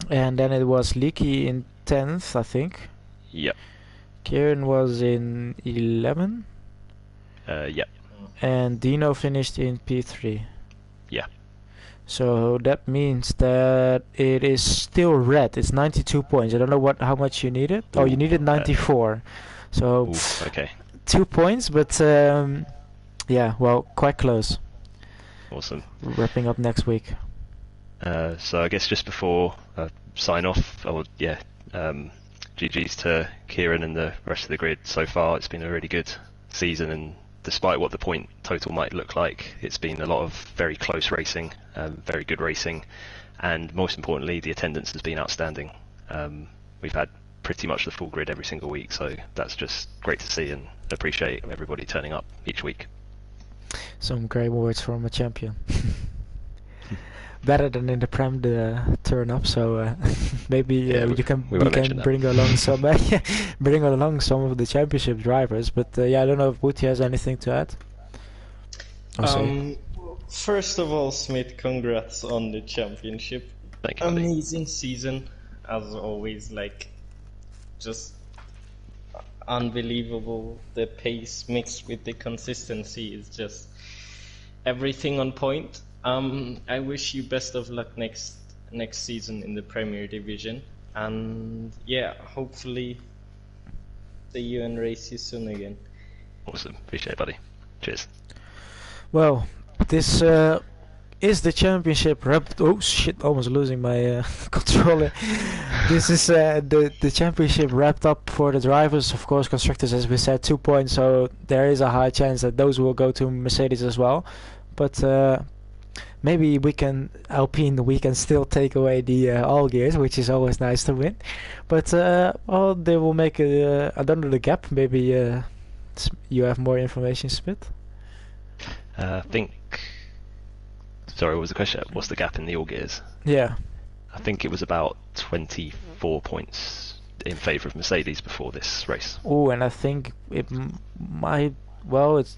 And then it was Leaky in 10th, I think.
Yep.
Kieran was in 11.
Yep.
And Dino finished in P3.
Yeah.
So that means that it is still red. It's 92 points. I don't know how much you needed. Oh, you needed 94. So
okay.
2 points, but yeah, well, quite close.
Awesome.
Wrapping up next week.
So I guess just before sign off, GG's to Kieran and the rest of the grid. So far, it's been a really good season, and despite what the point total might look like, it's been a lot of very close racing, very good racing, and most importantly, the attendance has been outstanding. We've had pretty much the full grid every single week, so that's just great to see, and appreciate everybody turning up each week.
Some great words from a champion. Better than in the Prem to turn up, so maybe you can bring along some of the championship drivers. But I don't know if Booty has anything to add.
First of all, Smith, congrats on the championship.
Thank you.
Amazing season, as always. Just unbelievable. The pace mixed with the consistency is just everything on point. I wish you best of luck next season in the Premier Division, and hopefully see you and race you soon again.
Awesome, appreciate it, buddy. Cheers.
Well, this is the championship wrapped. Oh shit! Almost losing my controller. This is the championship wrapped up for the drivers. Of course, constructors, as we said, 2 points. So there is a high chance that those will go to Mercedes as well. But maybe Alpine, we can still take away the all gears, which is always nice to win. But they will make I don't know the gap. Maybe you have more information, Smith.
I think. Sorry, what was the question? What's the gap in the all gears?
Yeah.
I think it was about 24 points in favour of Mercedes before this race.
Oh, and I think it might. Well, it's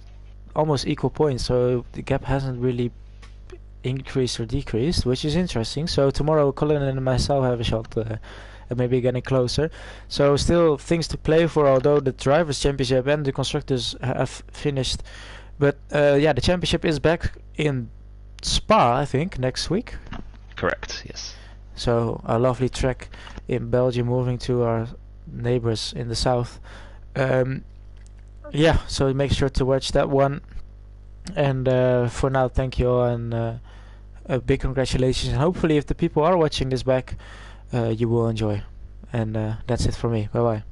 almost equal points, so the gap hasn't really increased or decreased, which is interesting. So tomorrow Colin and myself have a shot at maybe getting closer. So still things to play for, although the drivers championship and the constructors have finished. But the championship is back in Spa, I think, next week.
Correct, yes.
So a lovely track in Belgium, moving to our neighbors in the south. So make sure to watch that one. And for now, thank you all, and big congratulations, and hopefully if the people are watching this back, you will enjoy. And that's it for me. Bye bye.